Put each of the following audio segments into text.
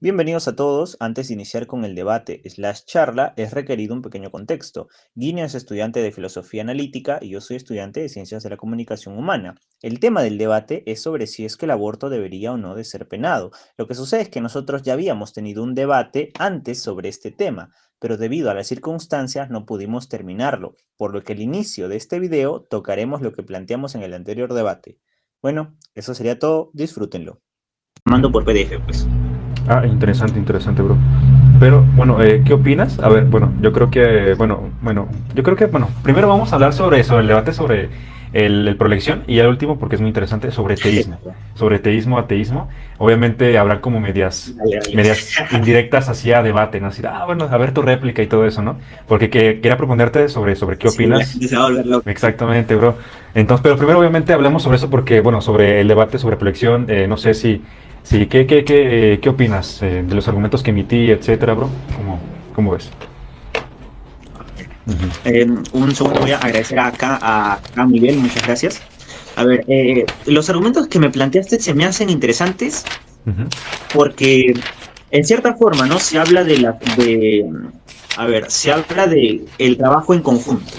Bienvenidos a todos. Antes de iniciar con el debate slash charla, es requerido un pequeño contexto. Guinea es estudiante de Filosofía Analítica y yo soy estudiante de Ciencias de la Comunicación Humana. El tema del debate es sobre si es que el aborto debería o no de ser penado. Lo que sucede es que nosotros ya habíamos tenido un debate antes sobre este tema, pero debido a las circunstancias no pudimos terminarlo, por lo que al inicio de este video tocaremos lo que planteamos en el anterior debate. Bueno, eso sería todo. Disfrútenlo. Mando por PDF, pues. Ah, interesante, interesante, bro. Pero, bueno, ¿qué opinas? A ver, bueno, primero vamos a hablar sobre el debate sobre el proelección y al último, porque es muy interesante, sobre teísmo. Sobre teísmo, ateísmo. Obviamente habrá como medias indirectas hacia debate, ¿no? Así, bueno, a ver tu réplica y todo eso, ¿no? Porque quería proponerte sobre qué Sí, la opinas. gente se va a volver loca. Exactamente, bro. Entonces, pero primero obviamente hablamos sobre eso porque, bueno, sobre el debate sobre proelección, no sé si ¿qué opinas de los argumentos que emití, etcétera, bro? ¿Cómo ves? Ujú. Un segundo, voy a agradecer a Miguel, muchas gracias. A ver, los argumentos que me planteaste se me hacen interesantes Ujú. porque, en cierta forma, ¿no? Se habla se habla de el trabajo en conjunto,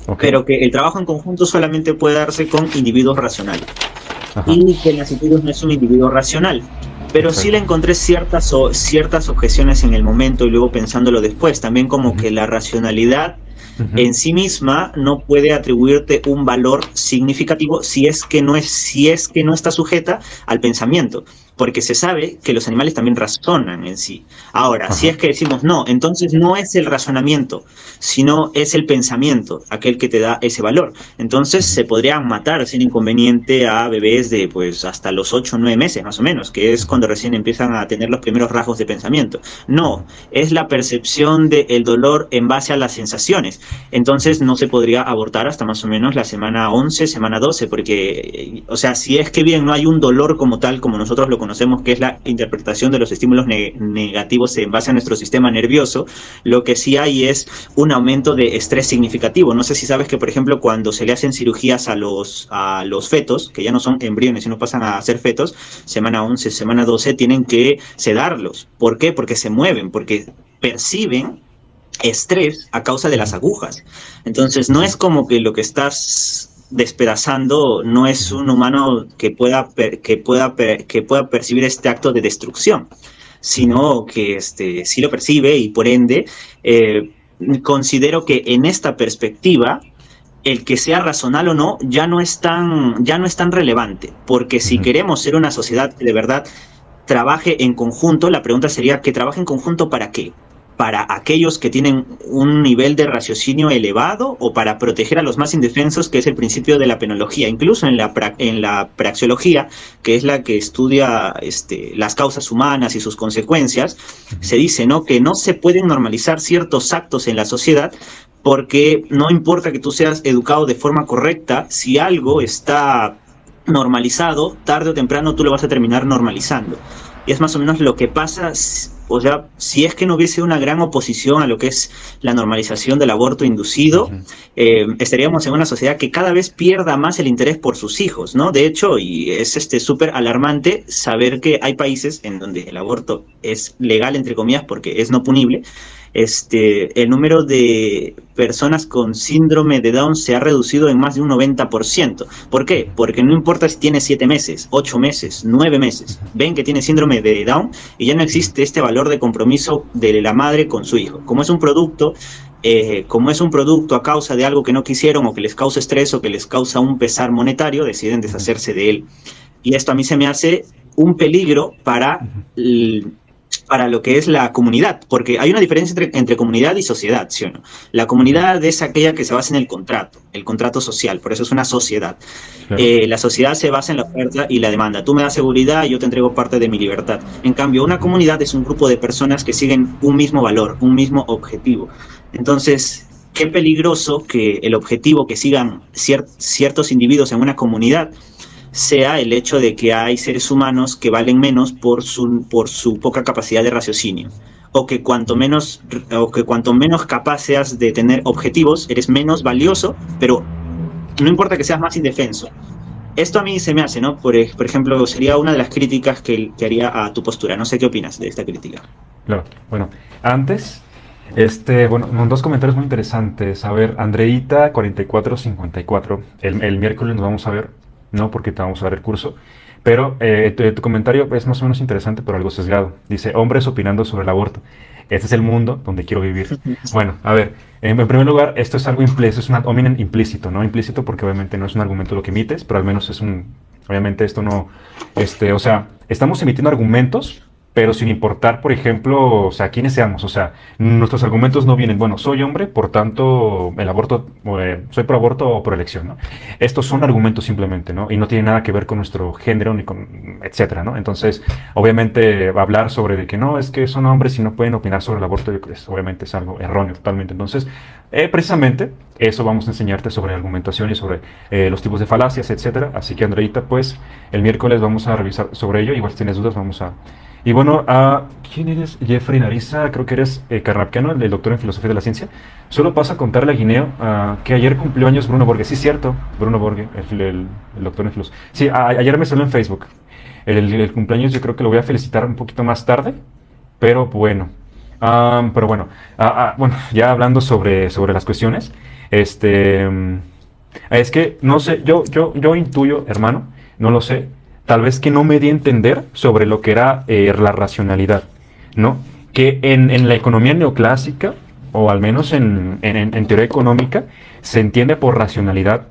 Ok. pero que el trabajo en conjunto solamente puede darse con individuos racionales Ajá. y que el nasciturus no es un individuo racional. Pero sí Exacto. le encontré ciertas objeciones en el momento y luego pensándolo después, también como Ujú. que la racionalidad Ujú. en sí misma no puede atribuirte un valor significativo si es que no está sujeta al pensamiento, porque se sabe que los animales también razonan en sí. Ahora, si Ajá. es que decimos no, entonces no es el razonamiento, sino es el pensamiento aquel que te da ese valor. Entonces Ujú. se podrían matar sin inconveniente a bebés de pues hasta los 8 o 9 meses más o menos, que es Ujú. cuando recién empiezan a tener los primeros rasgos de pensamiento. Ujú. No, es la percepción del dolor en base a las sensaciones. Ujú. Entonces no se podría abortar hasta más o menos la semana 11, semana 12, porque, o sea, si es que bien no hay un dolor como tal, como nosotros lo conocemos, que es la interpretación de los estímulos negativos en base a nuestro sistema nervioso, lo que sí hay es un aumento de estrés significativo. No sé si sabes que, por ejemplo, cuando se le hacen cirugías a los fetos, que ya no son embriones, sino pasan a ser fetos, semana 11, semana 12, tienen que sedarlos. ¿Por qué? Porque se mueven, porque perciben estrés a causa de las Ujú. agujas. Entonces, no Ujú. es como que lo que estás despedazando no es Ujú. un humano que pueda percibir este acto de destrucción, Ujú. sino que sí lo percibe y por ende eh, considero que en esta perspectiva el que sea razonal o no ya no es tan relevante, porque si Ujú. queremos ser una sociedad que de verdad trabaje en conjunto, la pregunta sería que trabaje en conjunto para qué. ¿Para aquellos que tienen un nivel de raciocinio elevado o para proteger a los más indefensos, que es el principio de la penología? Incluso en la praxeología, que es la que estudia las causas humanas y sus consecuencias, Ujú. se dice, ¿no?, que no se pueden normalizar ciertos actos en la sociedad porque no importa que tú seas educado de forma correcta, si algo Ujú. está normalizado, tarde o temprano tú lo vas a terminar normalizando. Y es más o menos lo que pasa, o sea, si es que no hubiese una gran oposición a lo que es la normalización del aborto inducido, Ujú. estaríamos en una sociedad que cada vez pierda más el interés por sus hijos, ¿no? De hecho, y es súper alarmante saber que hay países en donde el aborto es legal, entre comillas, porque es no punible, el número de personas con síndrome de Down se ha reducido en más de un 90%. ¿Por qué? Porque no importa si tiene 7 meses, 8 meses, 9 meses, ven que tiene síndrome de Down y ya no Ujú. existe este valor de compromiso de la madre con su hijo. Como es un producto a causa de algo que no quisieron o que les causa estrés o que les causa un pesar monetario, deciden Ujú. deshacerse de él. Y esto a mí se me hace un peligro Ujú. para lo que es la comunidad, porque hay una diferencia entre comunidad y sociedad, ¿sí o no? La Ujú. comunidad es aquella que se basa en el contrato social, por eso es una sociedad. Claro. La sociedad se basa en la oferta y la demanda. Tú me das seguridad y yo te entrego parte de mi libertad. En cambio, una Ujú. comunidad es un grupo de personas que siguen un mismo valor, un mismo objetivo. Entonces, qué peligroso que el objetivo que sigan ciertos individuos en una comunidad sea el hecho de que hay seres humanos que valen menos por su poca capacidad de raciocinio. Ujú. O que cuanto menos capaz seas de tener objetivos, eres menos valioso, pero no importa que seas más indefenso. esto a mí se me hace, ¿no? Por ejemplo, sería una de las críticas que haría a tu postura. No sé qué opinas de esta crítica. Claro, bueno, antes, bueno, dos comentarios muy interesantes. A ver, Andreita 4454, el miércoles nos vamos a ver, no porque te vamos a dar el curso, pero tu comentario es más o menos interesante, pero algo sesgado. Dice, hombres opinando sobre el aborto. Este es el mundo donde quiero vivir. Bueno, a ver, en primer lugar, esto es algo implícito, es un ad hominem implícito, ¿no? Implícito porque obviamente no es un argumento lo que emites, pero al menos es un, obviamente esto no, o sea, estamos emitiendo argumentos pero sin importar, por ejemplo, o sea, quiénes seamos, o sea, nuestros argumentos no vienen, bueno, soy hombre, por tanto, el aborto, soy pro aborto o por elección, ¿no? Estos son argumentos simplemente, ¿no? Y no tiene nada que ver con nuestro género ni con, etcétera, ¿no? Entonces, obviamente, hablar sobre de que no, es que son hombres y no pueden opinar sobre el aborto, obviamente es algo erróneo totalmente. Entonces, precisamente, eso vamos a enseñarte sobre argumentación y sobre los tipos de falacias, etcétera. Así que, Andreita, pues, el miércoles vamos a revisar sobre ello. Igual si tienes dudas, vamos a... Y bueno, ¿quién eres? Jeffrey Nariza, creo que eres carrapquiano, el doctor en filosofía de la ciencia. Solo pasa a contarle a Guineo que ayer cumplió años Bruno Borges. Sí, cierto, Bruno Borges, el doctor en filosofía. Sí, ayer me salió en Facebook. El cumpleaños yo creo que lo voy a felicitar un poquito más tarde, pero bueno. Bueno, ya hablando sobre las cuestiones, es que, no sé, yo intuyo, hermano, no lo sé, tal vez que no me di a entender sobre lo que era la racionalidad, ¿no? Que en la economía neoclásica, o al menos en teoría económica, se entiende por racionalidad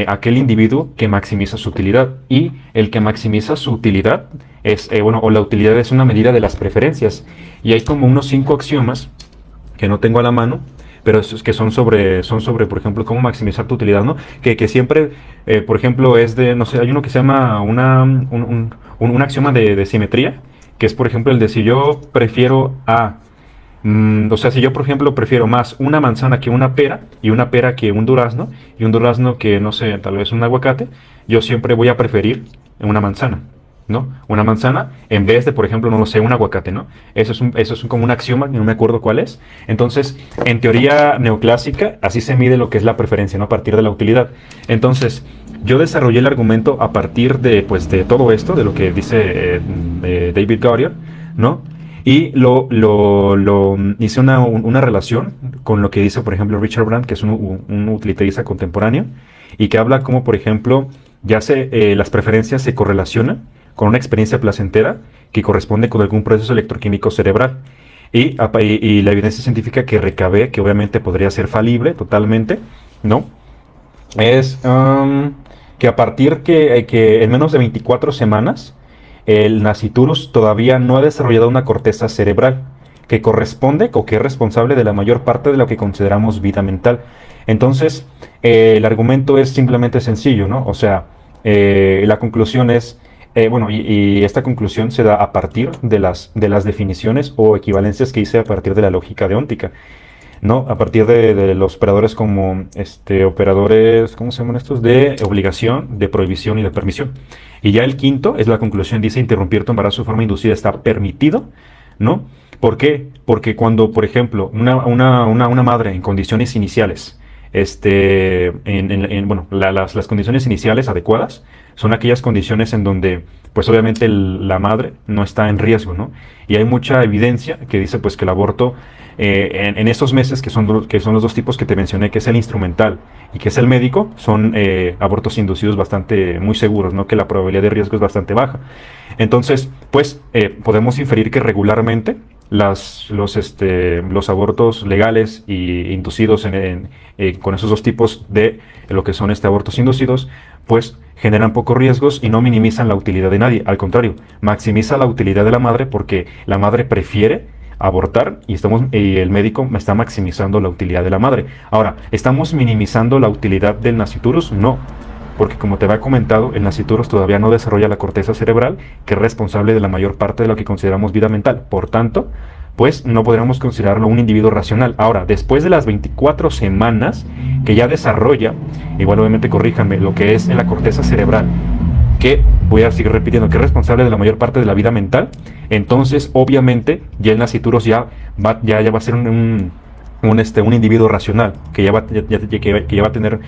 aquel individuo que maximiza su utilidad. Y el que maximiza su utilidad es, o la utilidad es una medida de las preferencias. Y hay como unos 5 axiomas que no tengo a la mano, pero esos que son sobre, por ejemplo, cómo maximizar tu utilidad, ¿no? Que siempre, por ejemplo, es de, no sé, hay uno que se llama un axioma de simetría, que es, por ejemplo, el de si yo prefiero o sea, si yo, por ejemplo, prefiero más una manzana que una pera, y una pera que un durazno, y un durazno que, no sé, tal vez un aguacate, yo siempre voy a preferir una manzana, ¿no? Una manzana en vez de, por ejemplo, no lo sé, un aguacate, ¿no? Eso es como un axioma, no me acuerdo cuál es. Entonces, en teoría neoclásica, así se mide lo que es la preferencia, ¿no? A partir de la utilidad. Entonces, yo desarrollé el argumento a partir de, pues, de todo esto, de lo que dice David Goddard, ¿no? Y lo hice una relación con lo que dice, por ejemplo, Richard Brandt, que es un utilitarista contemporáneo, y que habla como, por ejemplo, las preferencias se correlacionan con una experiencia placentera que corresponde con algún proceso electroquímico cerebral. Y la evidencia científica que recabé, que obviamente podría ser falible totalmente, ¿no? Es que a partir que en menos de 24 semanas, el nasciturus todavía no ha desarrollado una corteza cerebral que corresponde o que es responsable de la mayor parte de lo que consideramos vida mental. Entonces, el argumento es simplemente sencillo, ¿no? O sea, la conclusión es, y esta conclusión se da a partir de las definiciones o equivalencias que hice a partir de la lógica deóntica, ¿no? A partir de los operadores como operadores, ¿cómo se llaman estos? De obligación, de prohibición y de permisión. Y ya el quinto es la conclusión, dice interrumpir tu embarazo de forma inducida está permitido, ¿no? ¿Por qué? Porque cuando, por ejemplo, una madre en condiciones iniciales, las condiciones iniciales adecuadas son aquellas condiciones en donde, pues obviamente la madre no está en riesgo, ¿no? Y hay mucha evidencia que dice, pues, que el aborto en estos meses, que son los dos tipos que te mencioné, que es el instrumental y que es el médico, son abortos inducidos muy seguros, ¿no? Que la probabilidad de riesgo es bastante baja. Entonces, pues, podemos inferir que regularmente los abortos legales y inducidos con esos dos tipos de lo que son abortos inducidos, pues generan pocos riesgos y no minimizan la utilidad de nadie. Al contrario, maximiza la utilidad de la madre porque la madre prefiere abortar y el médico está maximizando la utilidad de la madre. Ahora, ¿estamos minimizando la utilidad del nasciturus? No, porque como te había comentado, el nasciturus todavía no desarrolla la corteza cerebral, que es responsable de la mayor parte de lo que consideramos vida mental. Por tanto, pues no podríamos considerarlo un individuo racional. Ahora, después de las 24 semanas que ya desarrolla, igual obviamente corríjanme, lo que es en la corteza cerebral, que voy a seguir repitiendo, que es responsable de la mayor parte de la vida mental, entonces obviamente ya el nasciturus ya va a ser un individuo racional que que ya va a tener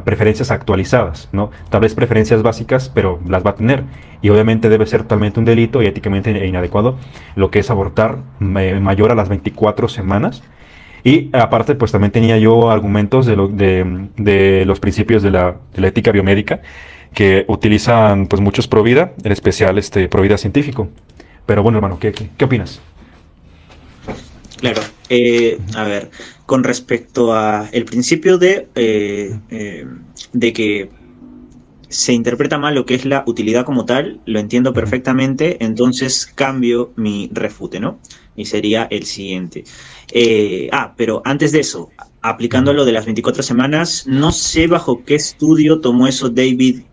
preferencias actualizadas, ¿no? Tal vez preferencias básicas, pero las va a tener. Y obviamente debe ser totalmente un delito y éticamente inadecuado lo que es abortar mayor a las 24 semanas. Y aparte, pues también tenía yo argumentos de los principios de la ética biomédica que utilizan pues muchos pro vida, en especial pro vida científico. Pero bueno, hermano, ¿qué opinas? Claro, a ver, con respecto a el principio de que se interpreta mal lo que es la utilidad como tal, lo entiendo Ujú, perfectamente, entonces cambio mi refute, ¿no? Y sería el siguiente. Pero antes de eso, aplicando ujú, lo de las 24 semanas, no sé bajo qué estudio tomó eso David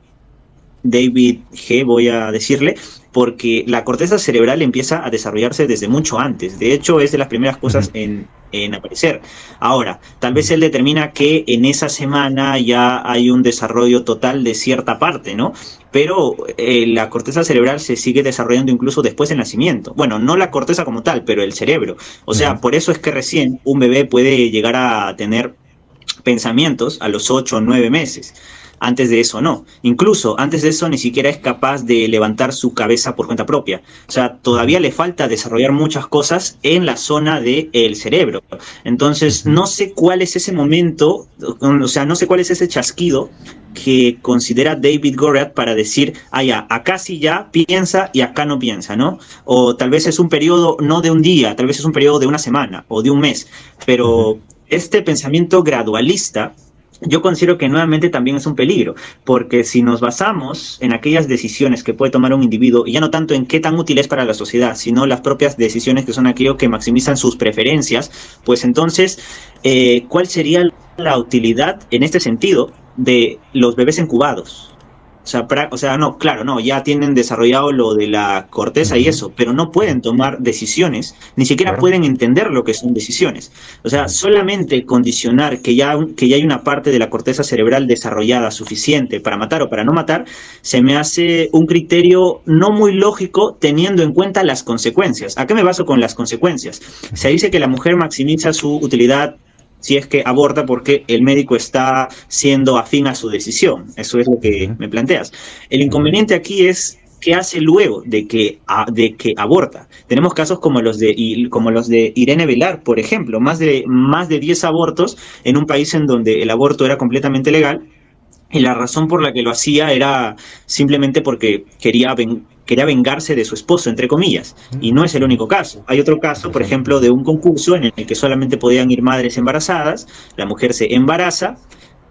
G, voy a decirle, porque la corteza cerebral empieza a desarrollarse desde mucho antes. De hecho, es de las primeras ujú, cosas en aparecer. Ahora, tal ujú, vez él determina que en esa semana ya hay un desarrollo total de cierta parte, ¿no? Pero la corteza cerebral se sigue desarrollando incluso después del nacimiento. Bueno, no la corteza como tal, pero el cerebro. O sea, ujú, por eso es que recién un bebé puede llegar a tener pensamientos a los 8 o 9 meses. Antes de eso no. Incluso antes de eso ni siquiera es capaz de levantar su cabeza por cuenta propia. O sea, ujú, todavía le falta desarrollar muchas cosas en la zona del cerebro. Entonces, ujú. no sé cuál es ese momento, o sea, no sé cuál es ese chasquido que considera David Gorrat para decir, ya, acá sí ya piensa y acá no piensa, ¿no? O tal vez es un periodo no de un día, tal vez es un periodo de una semana o de un mes, Ujú, pero este pensamiento gradualista yo considero que nuevamente también es un peligro, porque si nos basamos en aquellas decisiones que puede tomar un individuo, y ya no tanto en qué tan útil es para la sociedad, sino las propias decisiones que son aquello que maximizan sus preferencias, pues entonces, ¿cuál sería la utilidad en este sentido de los bebés incubados? No, claro, no, ya tienen desarrollado lo de la corteza y ujú, eso, pero no pueden ujú. tomar decisiones, ni siquiera Claro. pueden entender lo que son decisiones. O sea, Ujú, solamente condicionar que ya hay una parte de la corteza cerebral desarrollada suficiente para matar o para no matar, se me hace un criterio no muy lógico teniendo en cuenta las consecuencias. ¿A qué me baso con las consecuencias? Se ujú, dice que la mujer maximiza su utilidad si es que aborta porque el médico está siendo afín a su decisión. Eso es lo que ujú, me planteas. El ujú, inconveniente aquí es qué hace luego de que aborta. Tenemos casos como los de Irene Velar, por ejemplo, más de 10 abortos en un país en donde el aborto era completamente legal y la razón por la que lo hacía era simplemente porque quería vengarse de su esposo, entre comillas. Y ujú, no es el ujú. único caso. Hay otro caso, por Interesante. ejemplo, de un concurso en el que solamente podían ir madres embarazadas, la mujer se embaraza,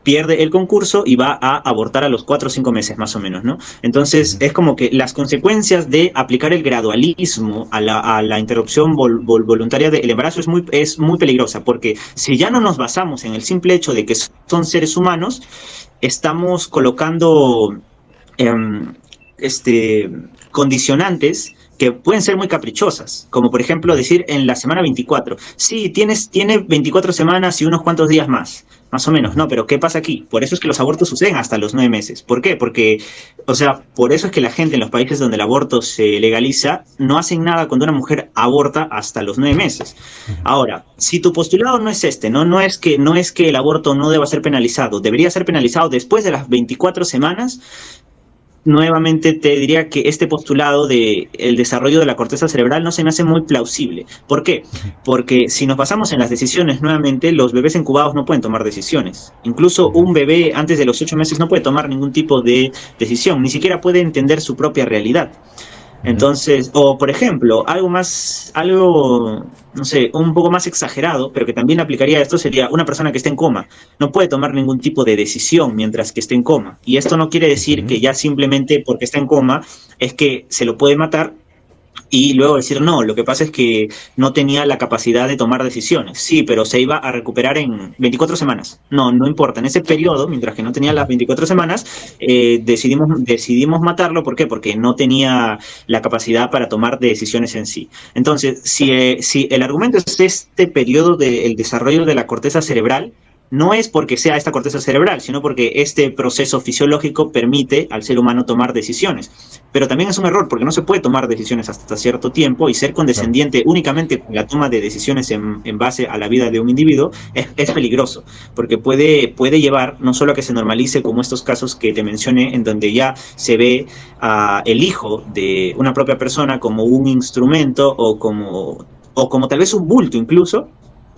pierde el concurso y va a abortar a los 4 o 5 meses más o menos, ¿no? Entonces Ujú, es como que las consecuencias de aplicar el gradualismo a la interrupción voluntaria del embarazo es muy peligrosa, porque si ya no nos basamos en el simple hecho de que son seres humanos, estamos colocando eh, este, condicionantes que pueden ser muy caprichosas, como por ejemplo ujú, decir en la semana 24, sí, tiene 24 semanas y unos cuantos días más o menos, ujú, no, pero ¿qué pasa aquí? Por eso es que los abortos suceden hasta los 9 meses. ¿Por qué? Porque, o sea, por eso es que la gente en los países donde el aborto se legaliza no hacen nada cuando una mujer aborta hasta los 9 meses. ujú. Ahora, si tu postulado no es este, no es que el aborto no deba ser penalizado, debería ser penalizado después de las 24 semanas, nuevamente te diría que este postulado de el desarrollo de la corteza cerebral no se me hace muy plausible. ¿Por qué? Porque si nos basamos en las decisiones, nuevamente, los bebés incubados no pueden tomar decisiones. Incluso Ujú, un bebé antes de los 8 meses no puede tomar ningún tipo de decisión, ni siquiera puede entender su propia realidad. ujú, Entonces, o por ejemplo, no sé, un poco más exagerado, pero que también aplicaría a esto sería una persona que está en coma. No puede tomar ningún tipo de decisión mientras que esté en coma. Y esto no quiere decir ujú, que ya simplemente porque está en coma es que se lo puede matar y luego decir, no, lo que pasa es que no tenía la capacidad de tomar decisiones. Sí, pero se iba a recuperar en 24 semanas. No, no importa. En ese periodo, mientras que no tenía las ujú. 24 semanas, decidimos matarlo. ¿Por qué? Porque no tenía la capacidad para tomar decisiones en sí. Entonces, si el argumento es este periodo del desarrollo de la corteza cerebral, no es porque sea esta corteza cerebral, sino porque este proceso fisiológico permite al ser humano tomar decisiones. Pero también es un error, porque no se puede tomar decisiones hasta cierto tiempo, y ser condescendiente únicamente con la toma de decisiones en base a la vida de un individuo es peligroso, porque puede llevar no solo a que se normalice como estos casos que te mencioné, en donde ya se ve el hijo de una propia persona como un instrumento o como tal vez un bulto incluso,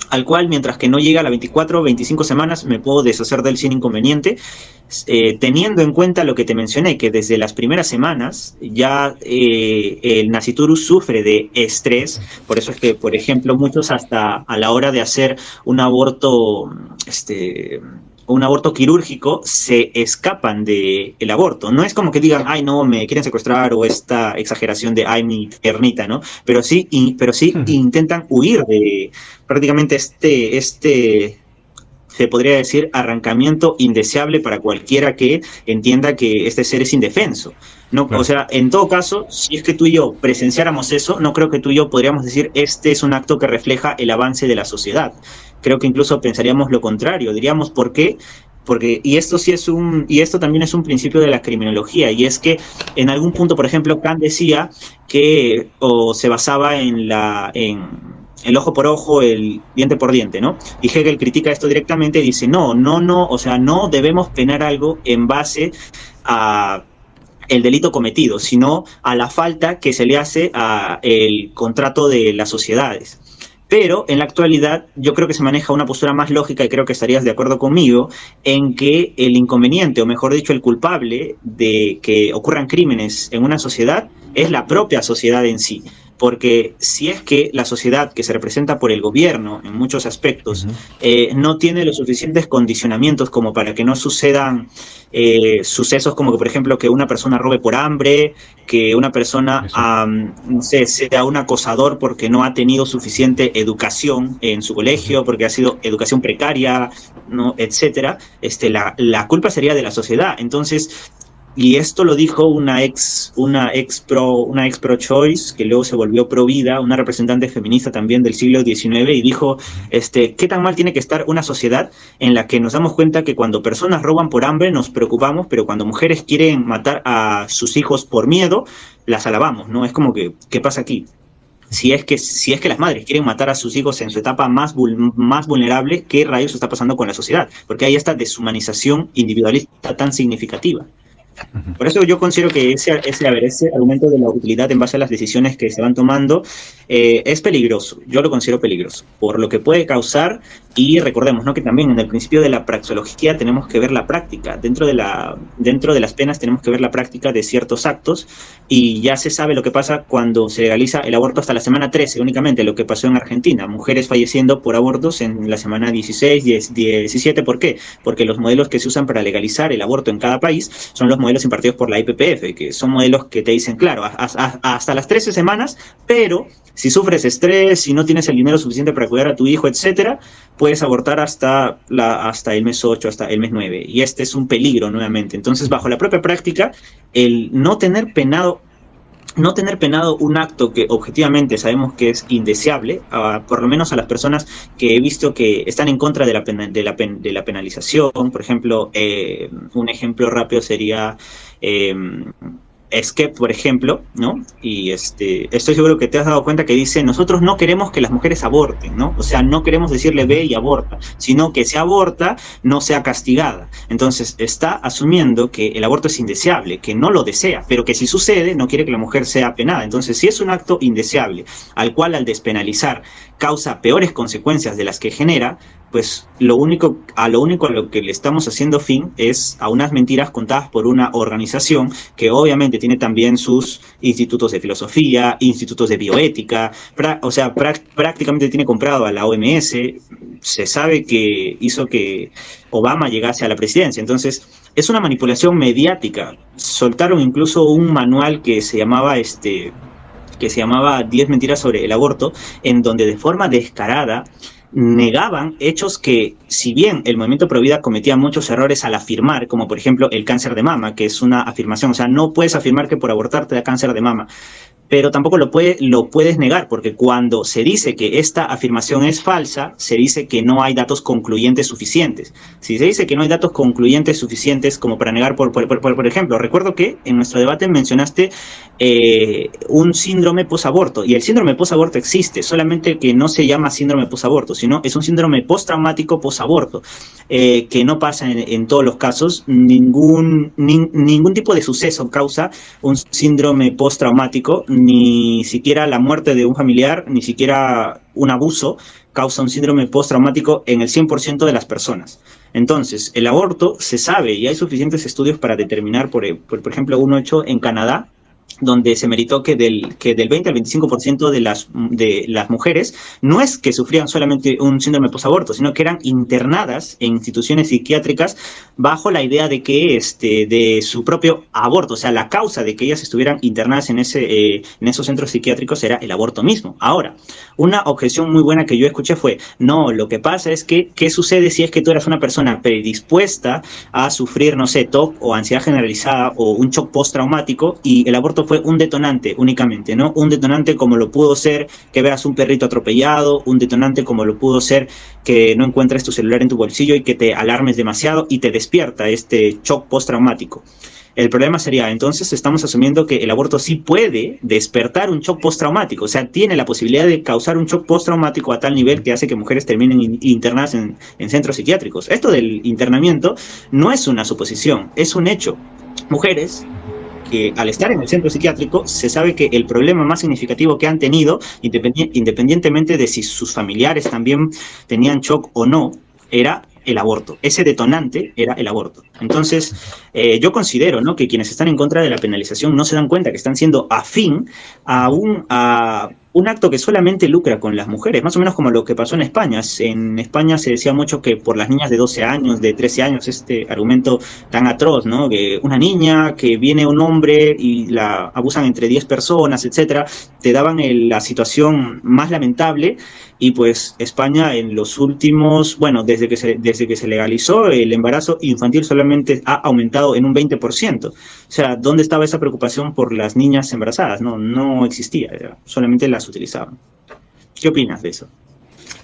al cual mientras que no llega a las 24 o 25 semanas me puedo deshacer de él sin inconveniente, teniendo en cuenta lo que te mencioné, que desde las primeras semanas ya el nasciturus sufre de estrés. Por eso es que, por ejemplo, muchos hasta a la hora de hacer un aborto, un aborto quirúrgico, se escapan del aborto. No es como que digan, ay, no, me quieren secuestrar, o esta exageración de, ay, mi piernita, ¿no? Pero sí intentan huir de prácticamente se podría decir, arrancamiento indeseable para cualquiera que entienda que este ser es indefenso. No, Claro. o sea, en todo caso, si es que tú y yo presenciáramos eso, no creo que tú y yo podríamos decir, este es un acto que refleja el avance de la sociedad. Creo que incluso pensaríamos lo contrario, diríamos, ¿por qué? Porque, y esto también es un principio de la criminología, y es que en algún punto, por ejemplo, Kant decía que o se basaba en el ojo por ojo, el diente por diente, ¿no? Y Hegel critica esto directamente y dice, no, o sea, no debemos penar algo en base a el delito cometido, sino a la falta que se le hace a el contrato de las sociedades. Pero en la actualidad yo creo que se maneja una postura más lógica, y creo que estarías de acuerdo conmigo, en que el inconveniente, o mejor dicho, el culpable de que ocurran crímenes en una sociedad es la propia sociedad en sí. Porque si es que la sociedad, que se representa por el gobierno en muchos aspectos, no tiene los suficientes condicionamientos como para que no sucedan sucesos como que, por ejemplo, que una persona robe por hambre, que una persona, no sé, sea un acosador porque no ha tenido suficiente educación en su colegio, porque ha sido educación precaria, ¿no? Etcétera, la culpa sería de la sociedad. Entonces, y esto lo dijo una ex pro choice, que luego se volvió pro vida, una representante feminista también del siglo XIX, y dijo, ¿qué tan mal tiene que estar una sociedad en la que nos damos cuenta que cuando personas roban por hambre nos preocupamos, pero cuando mujeres quieren matar a sus hijos por miedo, las alabamos, ¿no? Es como que, ¿qué pasa aquí? Si es que las madres quieren matar a sus hijos en su etapa más vulnerable, ¿qué rayos está pasando con la sociedad? Porque hay esta deshumanización individualista tan significativa. Por eso yo considero que ese argumento de la utilidad en base a las decisiones que se van tomando es peligroso. Yo lo considero peligroso, por lo que puede causar. Y recordemos, ¿no?, que también en el principio de la praxeología tenemos que ver la práctica. Dentro de las penas tenemos que ver la práctica de ciertos actos, y ya se sabe lo que pasa cuando se legaliza el aborto hasta la semana 13 únicamente, lo que pasó en Argentina. Mujeres falleciendo por abortos en la semana 16, 17. ¿Por qué? Porque los modelos que se usan para legalizar el aborto en cada país son los modelos impartidos por la IPPF, que son modelos que te dicen, claro, hasta las 13 semanas, pero si sufres estrés, si no tienes el dinero suficiente para cuidar a tu hijo, etcétera, puedes abortar hasta el mes 8, hasta el mes 9. Y este es un peligro nuevamente. Entonces, bajo la propia práctica, el no tener penado un acto que objetivamente sabemos que es indeseable, por lo menos a las personas que he visto que están en contra de la penalización. Por ejemplo, un ejemplo rápido sería Escape, por ejemplo, ¿no? Y estoy seguro que te has dado cuenta que dice, nosotros no queremos que las mujeres aborten, ¿no? O sea, no queremos decirle ve y aborta, sino que si aborta, no sea castigada. Entonces, está asumiendo que el aborto es indeseable, que no lo desea, pero que si sucede, no quiere que la mujer sea penada. Entonces, si es un acto indeseable, al cual al despenalizar causa peores consecuencias de las que genera, pues lo único a lo que le estamos haciendo fin es a unas mentiras contadas por una organización que obviamente tiene también sus institutos de filosofía, institutos de bioética, prácticamente tiene comprado a la OMS. Se sabe que hizo que Obama llegase a la presidencia. Entonces, es una manipulación mediática. Soltaron incluso un manual que se llamaba 10 mentiras sobre el aborto, en donde de forma descarada negaban hechos que, si bien el movimiento Pro Vida cometía muchos errores al afirmar, como por ejemplo el cáncer de mama, que es una afirmación, o sea, no puedes afirmar que por abortar te da cáncer de mama, pero tampoco lo puedes negar, porque cuando se dice que esta afirmación es falsa, se dice que no hay datos concluyentes suficientes. Si se dice que no hay datos concluyentes suficientes como para negar, por ejemplo, recuerdo que en nuestro debate mencionaste un síndrome posaborto, y el síndrome posaborto existe, solamente que no se llama síndrome posaborto, sino es un síndrome postraumático posaborto, que no pasa en todos los casos. Ningún tipo de suceso causa un síndrome postraumático, ni siquiera la muerte de un familiar, ni siquiera un abuso causa un síndrome postraumático en el 100% de las personas. Entonces, el aborto se sabe y hay suficientes estudios para determinar, por ejemplo, uno hecho en Canadá, donde se meritó que del 20 al 25% de las mujeres no es que sufrían solamente un síndrome posaborto, sino que eran internadas en instituciones psiquiátricas bajo la idea de que de su propio aborto, o sea, la causa de que ellas estuvieran internadas en esos centros psiquiátricos era el aborto mismo. Ahora, una objeción muy buena que yo escuché fue, no, lo que pasa es que, ¿qué sucede si es que tú eras una persona predispuesta a sufrir, no sé, TOC o ansiedad generalizada o un shock postraumático, y el aborto fue un detonante únicamente, ¿no? Un detonante como lo pudo ser que veas un perrito atropellado, un detonante como lo pudo ser que no encuentres tu celular en tu bolsillo y que te alarmes demasiado y te despierta este shock postraumático. El problema sería, entonces estamos asumiendo que el aborto sí puede despertar un shock postraumático, o sea, tiene la posibilidad de causar un shock postraumático a tal nivel que hace que mujeres terminen internadas en centros psiquiátricos. Esto del internamiento no es una suposición, es un hecho. Mujeres que al estar en el centro psiquiátrico se sabe que el problema más significativo que han tenido, independientemente de si sus familiares también tenían shock o no, era el aborto. Ese detonante era el aborto. Entonces, yo considero, ¿no?, que quienes están en contra de la penalización no se dan cuenta que están siendo afín a un acto que solamente lucra con las mujeres, más o menos como lo que pasó en España. En España se decía mucho que por las niñas de 12 años, de 13 años, este argumento tan atroz, ¿no?, que una niña, que viene un hombre y la abusan entre 10 personas, etcétera, te daban la situación más lamentable. Y pues España en los últimos, bueno, desde que se legalizó el embarazo infantil solamente ha aumentado en un 20%. O sea, ¿dónde estaba esa preocupación por las niñas embarazadas? No existía, solamente las utilizaban. ¿Qué opinas de eso?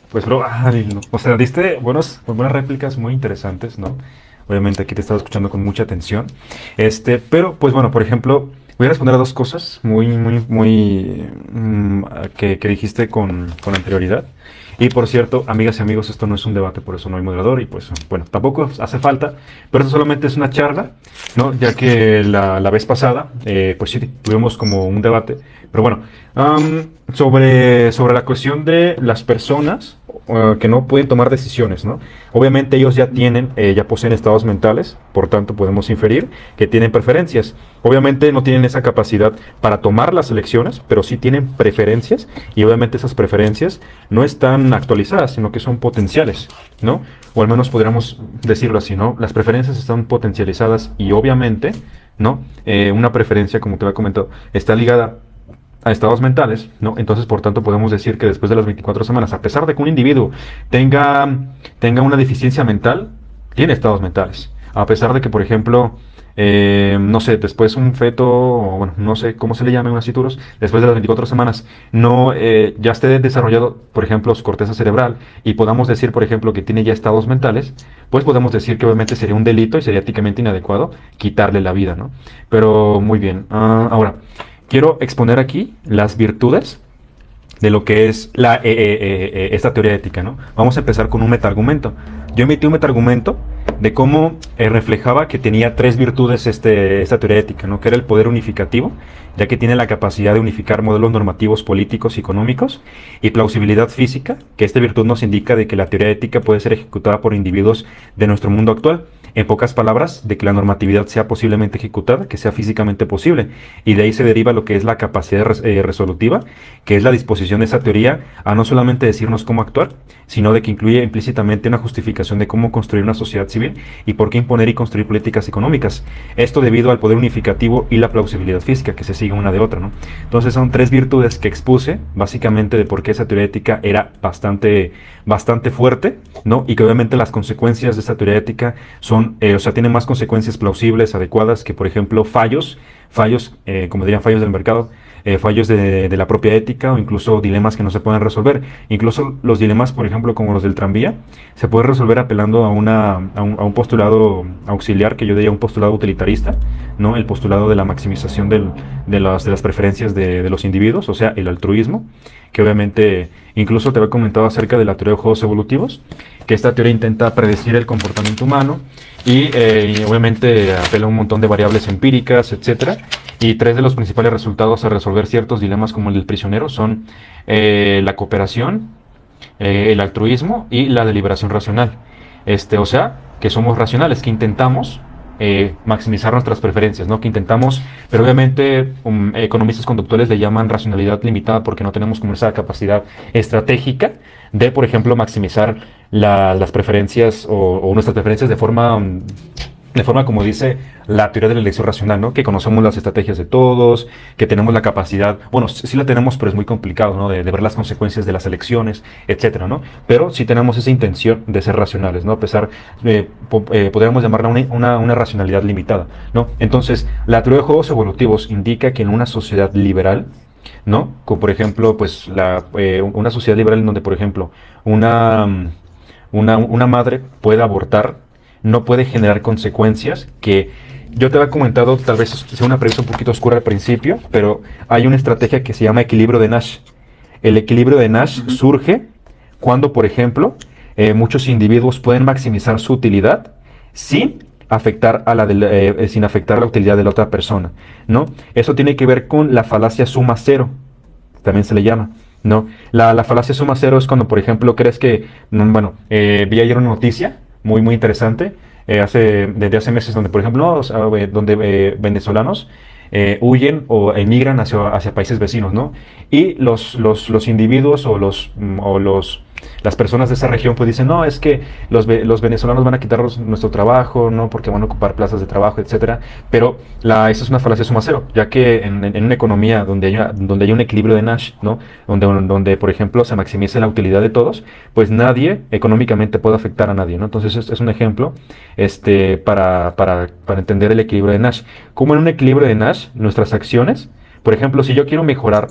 Pues, bro, no. O sea, diste buenas réplicas muy interesantes, ¿no? Obviamente aquí te estaba escuchando con mucha atención. Pero, pues bueno, por ejemplo, voy a responder a dos cosas que dijiste con anterioridad. Y por cierto, amigas y amigos, esto no es un debate, por eso no hay moderador y pues bueno, tampoco hace falta, pero esto solamente es una charla, ¿no? Ya que la vez pasada, pues sí, tuvimos como un debate, pero bueno, sobre la cuestión de las personas que no pueden tomar decisiones, ¿no? Obviamente ellos ya poseen estados mentales, por tanto podemos inferir que tienen preferencias. Obviamente no tienen esa capacidad para tomar las elecciones, pero sí tienen preferencias y obviamente esas preferencias no están actualizadas, sino que son potenciales, ¿no? O al menos podríamos decirlo así, ¿no? Las preferencias están potencializadas y obviamente, ¿no? Una preferencia, como te había comentado, está ligada a estados mentales, ¿no? Entonces, por tanto, podemos decir que después de las 24 semanas, a pesar de que un individuo tenga una deficiencia mental, tiene estados mentales. A pesar de que, por ejemplo, no sé, después un feto, bueno, no sé cómo se le llaman nasciturus, después de las 24 semanas, no ya esté desarrollado, por ejemplo, su corteza cerebral, y podamos decir, por ejemplo, que tiene ya estados mentales, pues podemos decir que obviamente sería un delito y sería éticamente inadecuado quitarle la vida, ¿no? Pero muy bien. Ahora, quiero exponer aquí las virtudes de lo que es esta teoría ética, ¿no? Vamos a empezar con un metaargumento. Yo emití un metaargumento de cómo reflejaba que tenía tres virtudes esta teoría ética, ¿no? Que era el poder unificativo, ya que tiene la capacidad de unificar modelos normativos, políticos y económicos, y plausibilidad física, que esta virtud nos indica de que la teoría ética puede ser ejecutada por individuos de nuestro mundo actual. En pocas palabras, de que la normatividad sea posiblemente ejecutada, que sea físicamente posible. Y de ahí se deriva lo que es la capacidad resolutiva, que es la disposición de esa teoría a no solamente decirnos cómo actuar, sino de que incluye implícitamente una justificación de cómo construir una sociedad civil y por qué imponer y construir políticas económicas. Esto debido al poder unificativo y la plausibilidad física, que se sigue una de otra, ¿no? Entonces son tres virtudes que expuse, básicamente, de por qué esa teoría ética era bastante fuerte, ¿no? Y que obviamente las consecuencias de esta teoría ética son, o sea, tienen más consecuencias plausibles, adecuadas, que por ejemplo como dirían, fallos del mercado, fallos de la propia ética o incluso dilemas que no se pueden resolver. Incluso los dilemas, por ejemplo, como los del tranvía, se puede resolver apelando a un postulado auxiliar, que yo diría un postulado utilitarista, ¿no? El postulado de la maximización de las preferencias de los individuos, o sea, el altruismo, que obviamente incluso te había comentado acerca de la teoría de juegos evolutivos, que esta teoría intenta predecir el comportamiento humano y obviamente apela a un montón de variables empíricas, etcétera. Y tres de los principales resultados a resolver ciertos dilemas como el del prisionero son la cooperación, el altruismo y la deliberación racional. O sea, que somos racionales, que intentamos maximizar nuestras preferencias, ¿no? Que intentamos, pero obviamente economistas conductuales le llaman racionalidad limitada porque no tenemos como esa capacidad estratégica de, por ejemplo, maximizar las preferencias o nuestras preferencias de forma como dice la teoría de la elección racional, ¿no? Que conocemos las estrategias de todos, que tenemos la capacidad, bueno, sí la tenemos, pero es muy complicado, ¿no? De ver las consecuencias de las elecciones, etcétera, ¿no? Pero sí tenemos esa intención de ser racionales, ¿no? A pesar, podríamos llamarla una racionalidad limitada, ¿no? Entonces, la teoría de juegos evolutivos indica que en una sociedad liberal, ¿no? Como por ejemplo, pues una sociedad liberal en donde, por ejemplo, una madre puede abortar, no puede generar consecuencias que yo te había comentado, tal vez sea una premisa un poquito oscura al principio, pero hay una estrategia que se llama equilibrio de Nash. El equilibrio de Nash surge cuando, por ejemplo, muchos individuos pueden maximizar su utilidad sin afectar sin afectar la utilidad de la otra persona, ¿no? Eso tiene que ver con la falacia suma cero, también se le llama, ¿no? La falacia suma cero es cuando, por ejemplo, crees que, bueno, vi ayer una noticia muy interesante, desde hace meses, donde, por ejemplo, o sea, donde venezolanos huyen o emigran hacia países vecinos, ¿no? Y los individuos las personas de esa región pues dicen, no, es que los venezolanos van a quitarnos nuestro trabajo, ¿no? Porque van a ocupar plazas de trabajo, etcétera. Pero esa es una falacia suma cero, ya que en una economía donde hay un equilibrio de Nash, ¿no? Donde, por ejemplo, se maximice la utilidad de todos, pues nadie económicamente puede afectar a nadie, ¿no? Entonces es un ejemplo para entender el equilibrio de Nash. Como en un equilibrio de Nash, nuestras acciones, por ejemplo, si yo quiero mejorar,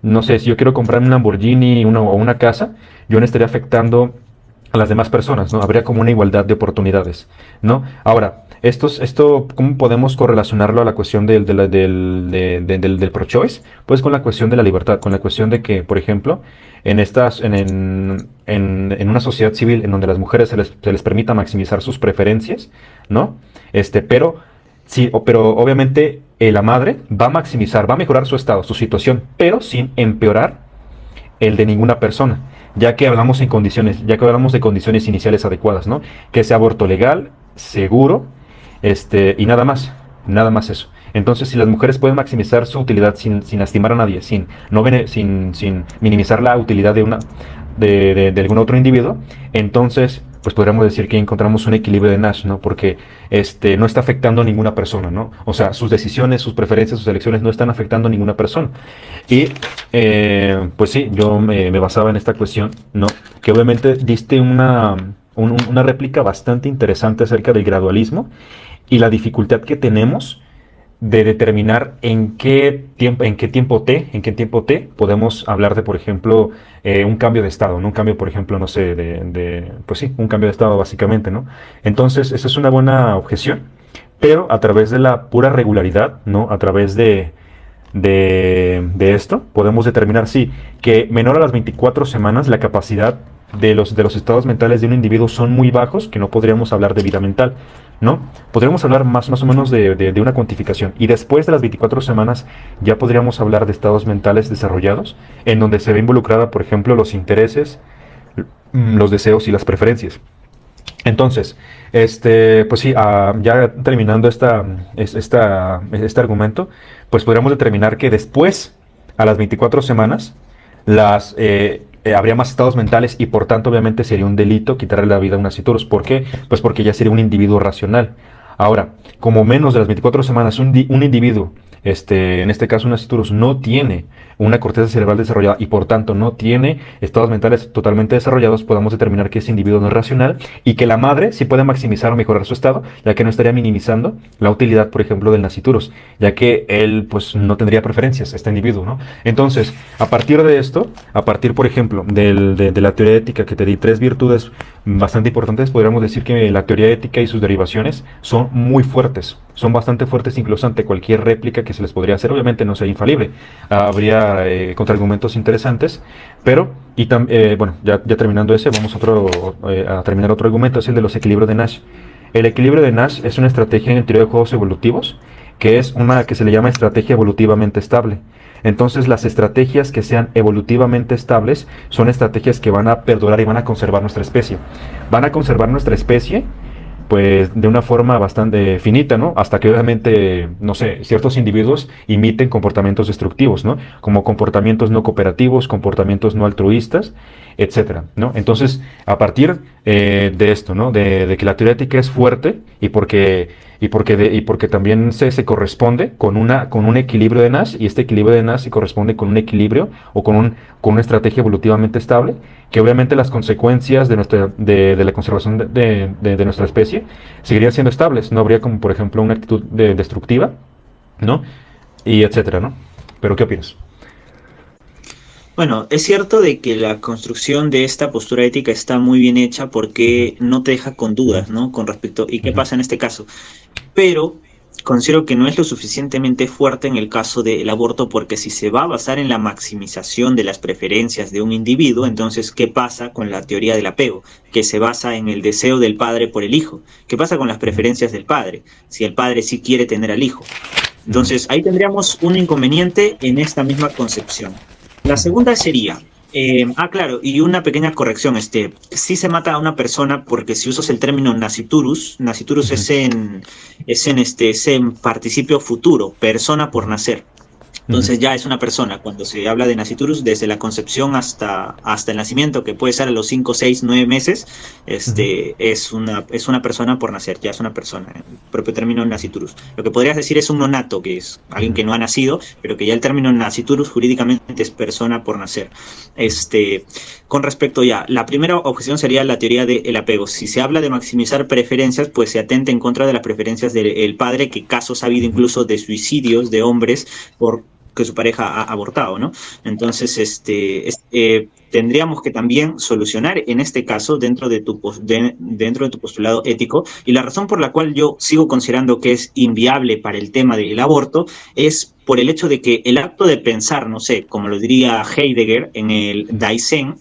no sé, si yo quiero comprar un Lamborghini o una casa, yo no estaría afectando a las demás personas, ¿no? Habría como una igualdad de oportunidades, ¿no? Ahora, ¿cómo podemos correlacionarlo a la cuestión del pro-choice? Pues con la cuestión de la libertad, con la cuestión de que, por ejemplo, en una sociedad civil en donde a las mujeres se les permita maximizar sus preferencias, ¿no? Pero sí, pero obviamente la madre va a mejorar su estado, su situación, pero sin empeorar el de ninguna persona, ya que hablamos de condiciones iniciales adecuadas, ¿no? Que sea aborto legal, seguro, y nada más eso. Entonces, si las mujeres pueden maximizar su utilidad sin lastimar a nadie, sin minimizar la utilidad de algún otro individuo, entonces pues podríamos decir que encontramos un equilibrio de Nash, ¿no? Porque no está afectando a ninguna persona, ¿no? O sea, sus decisiones, sus preferencias, sus elecciones no están afectando a ninguna persona. Y pues sí, yo me basaba en esta cuestión, ¿no? Que obviamente diste una réplica bastante interesante acerca del gradualismo y la dificultad que tenemos de determinar en qué tiempo T podemos hablar de, por ejemplo, un cambio de estado, ¿no? Un cambio, por ejemplo, no sé, pues sí, un cambio de estado básicamente, ¿no? Entonces, esa es una buena objeción, pero a través de la pura regularidad, ¿no? A través de esto, podemos determinar, sí, que menor a las 24 semanas la capacidad de los estados mentales de un individuo son muy bajos, que no podríamos hablar de vida mental, ¿no? Podríamos hablar más o menos de una cuantificación. Y después de las 24 semanas ya podríamos hablar de estados mentales desarrollados, en donde se ve involucrada, por ejemplo, los intereses, los deseos y las preferencias. Entonces, pues sí, ya terminando este argumento, pues podríamos determinar que después, a las 24 semanas, habría más estados mentales y por tanto obviamente sería un delito quitarle la vida a un nasciturus. ¿Por qué? Pues porque ya sería un individuo racional. Ahora, como menos de las 24 semanas un individuo, en este caso un nasciturus, no tiene una corteza cerebral desarrollada y por tanto no tiene estados mentales totalmente desarrollados, podamos determinar que ese individuo no es racional y que la madre sí puede maximizar o mejorar su estado, ya que no estaría minimizando la utilidad, por ejemplo, del nasciturus, ya que él pues no tendría preferencias, este individuo, ¿no? Entonces, a partir de esto, a partir, por ejemplo, de la teoría ética que te di tres virtudes bastante importantes, podríamos decir que la teoría ética y sus derivaciones son muy fuertes, son bastante fuertes incluso ante cualquier réplica que se les podría hacer, obviamente no sería infalible, habría contraargumentos interesantes, pero, bueno, ya terminando ese, vamos a terminar otro argumento, es el de los equilibrios de Nash. El equilibrio de Nash es una estrategia en teoría de juegos evolutivos, que es una que se le llama estrategia evolutivamente estable. Entonces, las estrategias que sean evolutivamente estables son estrategias que van a perdurar y van a conservar nuestra especie. Van a conservar nuestra especie pues de una forma bastante finita, ¿no? Hasta que obviamente, no sé, ciertos individuos imiten comportamientos destructivos, ¿no? Como comportamientos no cooperativos, comportamientos no altruistas, etcétera, ¿no? Entonces, a partir de esto, ¿no? De que la teoría ética es fuerte y porque también se corresponde con un equilibrio de Nash, y este equilibrio de Nash se corresponde con un equilibrio o con una estrategia evolutivamente estable, que obviamente las consecuencias de la conservación de nuestra especie seguirían siendo estables, no habría como por ejemplo una actitud destructiva, ¿no? Y etcétera, ¿no? Pero ¿qué opinas? Bueno, es cierto de que la construcción de esta postura ética está muy bien hecha Ujú, porque no te deja con dudas, ¿no? Con respecto, ¿y qué ujú, pasa en este caso? Pero considero que no es lo suficientemente fuerte en el caso del aborto porque si se va a basar en la maximización de las preferencias de un individuo, entonces, ¿qué pasa con la teoría del apego? Que se basa en el deseo del padre por el hijo. ¿Qué pasa con las ujú, preferencias del padre? Si el padre sí quiere tener al hijo. ujú, Entonces, ahí tendríamos un inconveniente en esta misma concepción. La ujú, segunda sería, claro, y una pequeña corrección, sí se mata a una persona porque si usas el término nasciturus, nasciturus ujú, es en participio futuro, persona por nacer. ujú, Entonces ya es una persona, cuando se habla de nasciturus, desde la concepción hasta el nacimiento, que puede ser a los 5 6 9 meses, ujú, es una persona por nacer, ya es una persona, el propio término nasciturus. Lo que podrías decir es un nonato, que es alguien ujú, que no ha nacido, pero que ya el término nasciturus jurídicamente es persona por nacer. Con respecto ya, la primera objeción sería la teoría del apego. Si se habla de maximizar preferencias, pues se atenta en contra de las preferencias del padre, que casos ha habido ujú, incluso de suicidios de hombres por que su pareja ha abortado, ¿no? Entonces, tendríamos que también solucionar en este caso dentro de tu postulado ético, y la razón por la cual yo sigo considerando que es inviable para el tema del aborto es por el hecho de que el acto de pensar, no sé, como lo diría Heidegger en el Dasein,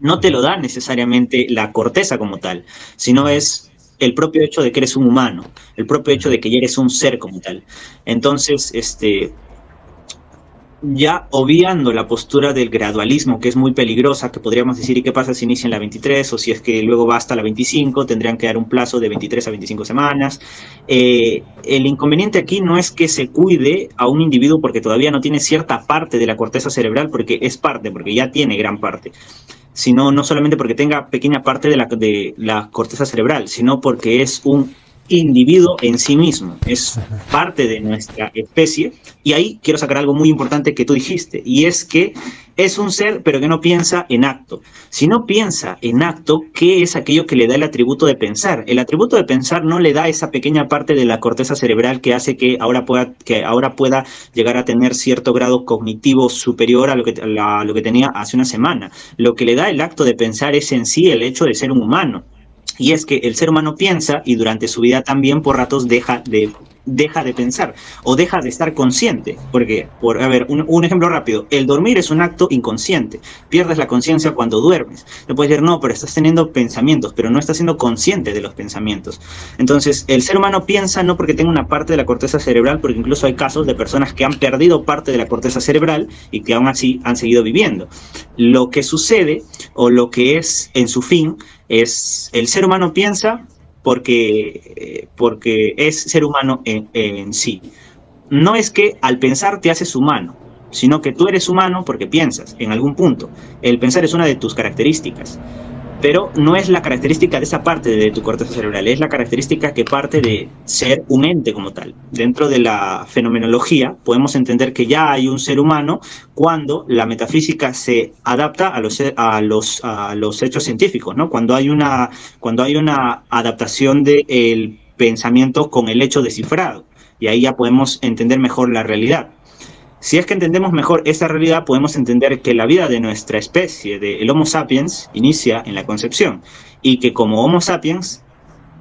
no te ujú, lo da necesariamente la corteza como tal, sino ujú, es el propio hecho de que eres un humano, el propio hecho ujú, de que ya eres un ser como tal. Entonces, ya obviando la postura del gradualismo, que es muy peligrosa, que podríamos decir, ¿y qué pasa si inicia en la 23 o si es que luego va hasta la 25? Tendrían que dar un plazo de 23 a 25 semanas. El inconveniente aquí no es que se cuide a un individuo porque todavía no tiene cierta parte de la corteza cerebral, porque es parte, porque ya tiene gran parte, sino no solamente porque tenga pequeña parte de la corteza cerebral, sino porque es un individuo en sí mismo, es parte de nuestra especie. Y ahí quiero sacar algo muy importante que tú dijiste, y es que es un ser, pero que no piensa en acto. Si no piensa en acto, ¿qué es aquello que le da el atributo de pensar? El atributo de pensar no le da esa pequeña parte de la corteza cerebral que hace que ahora pueda llegar a tener cierto grado cognitivo superior a lo que tenía hace una semana. Lo que le da el acto de pensar es en sí el hecho de ser un humano. Y es que el ser humano piensa y durante su vida también por ratos deja de deja de pensar o deja de estar consciente. Porque, a ver, un ejemplo rápido, el dormir es un acto inconsciente, pierdes la conciencia cuando duermes. Le puedes decir, no, pero estás teniendo pensamientos, pero no estás siendo consciente de los pensamientos. Entonces, el ser humano piensa no porque tenga una parte de la corteza cerebral, porque incluso hay casos de personas que han perdido parte de la corteza cerebral y que aún así han seguido viviendo. Lo que sucede, o lo que es en su fin, es el ser humano piensa porque es ser humano en sí. No es que al pensar te haces humano, sino que tú eres humano porque piensas en algún punto. El pensar es una de tus características, pero no es la característica de esa parte de tu corteza cerebral, es la característica que parte de ser un ente como tal. Dentro de la fenomenología podemos entender que ya hay un ser humano cuando la metafísica se adapta a los hechos científicos, ¿no? Cuando hay una adaptación del pensamiento con el hecho descifrado, y ahí ya podemos entender mejor la realidad. Si es que entendemos mejor esa realidad, podemos entender que la vida de nuestra especie, del Homo sapiens, inicia en la concepción, y que como Homo sapiens,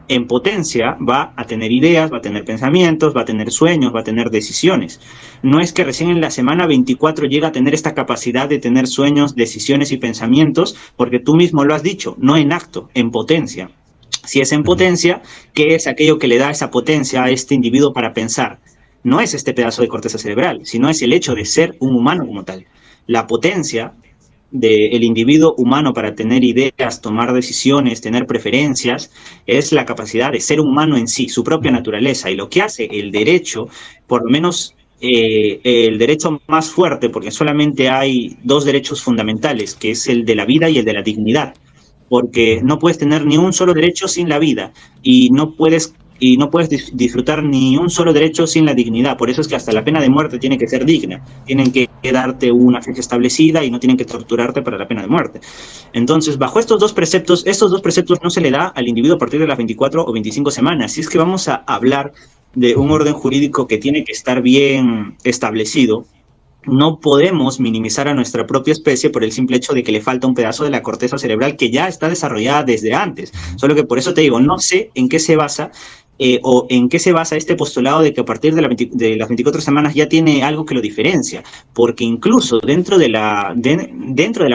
en potencia, va a tener ideas, va a tener pensamientos, va a tener sueños, va a tener decisiones. No es que recién en la semana 24 llega a tener esta capacidad de tener sueños, decisiones y pensamientos, porque tú mismo lo has dicho, no en acto, en potencia. Si es en potencia, ¿qué es aquello que le da esa potencia a este individuo para pensar? No es este pedazo de corteza cerebral, sino es el hecho de ser un humano como tal. La potencia del individuo humano para tener ideas, tomar decisiones, tener preferencias, es la capacidad de ser humano en sí, su propia naturaleza. Y lo que hace el derecho, por lo menos el derecho más fuerte, porque solamente hay dos derechos fundamentales, que es el de la vida y el de la dignidad, porque no puedes tener ni un solo derecho sin la vida, y no puedes disfrutar ni un solo derecho sin la dignidad. Por eso es que hasta la pena de muerte tiene que ser digna. Tienen que darte una fecha establecida y no tienen que torturarte para la pena de muerte. Entonces, bajo estos dos preceptos no se le da al individuo a partir de las 24 o 25 semanas. Si es que vamos a hablar de un orden jurídico que tiene que estar bien establecido, no podemos minimizar a nuestra propia especie por el simple hecho de que le falta un pedazo de la corteza cerebral que ya está desarrollada desde antes. Solo que por eso te digo, no sé en qué se basa o en qué se basa este postulado de que a partir de las 24 semanas ya tiene algo que lo diferencia, porque incluso dentro de la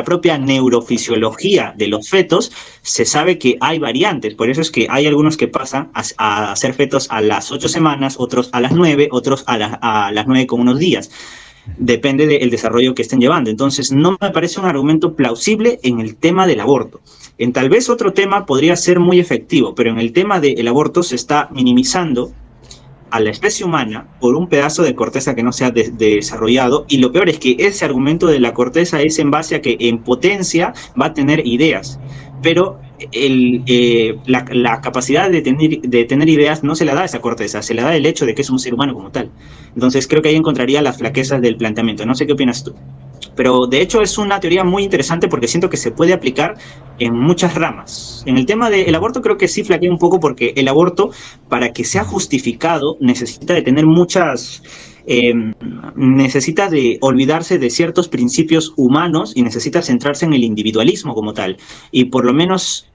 propia neurofisiología de los fetos se sabe que hay variantes. Por eso es que hay algunos que pasan a ser fetos a las 8 semanas, otros a las 9, otros a las 9 con unos días. Depende del desarrollo que estén llevando. Entonces, no me parece un argumento plausible en el tema del aborto. En tal vez otro tema podría ser muy efectivo, pero en el tema del aborto se está minimizando a la especie humana por un pedazo de corteza que no se ha desarrollado, y lo peor es que ese argumento de la corteza es en base a que en potencia va a tener ideas, pero la capacidad de tener ideas no se la da esa corteza, se la da el hecho de que es un ser humano como tal. Entonces creo que ahí encontraría las flaquezas del planteamiento. No sé qué opinas tú. Pero de hecho es una teoría muy interesante porque siento que se puede aplicar en muchas ramas. En el tema del aborto creo que sí flaquea un poco, porque el aborto, para que sea justificado, necesita de tener necesita de olvidarse de ciertos principios humanos y necesita centrarse en el individualismo como tal. Y por lo menos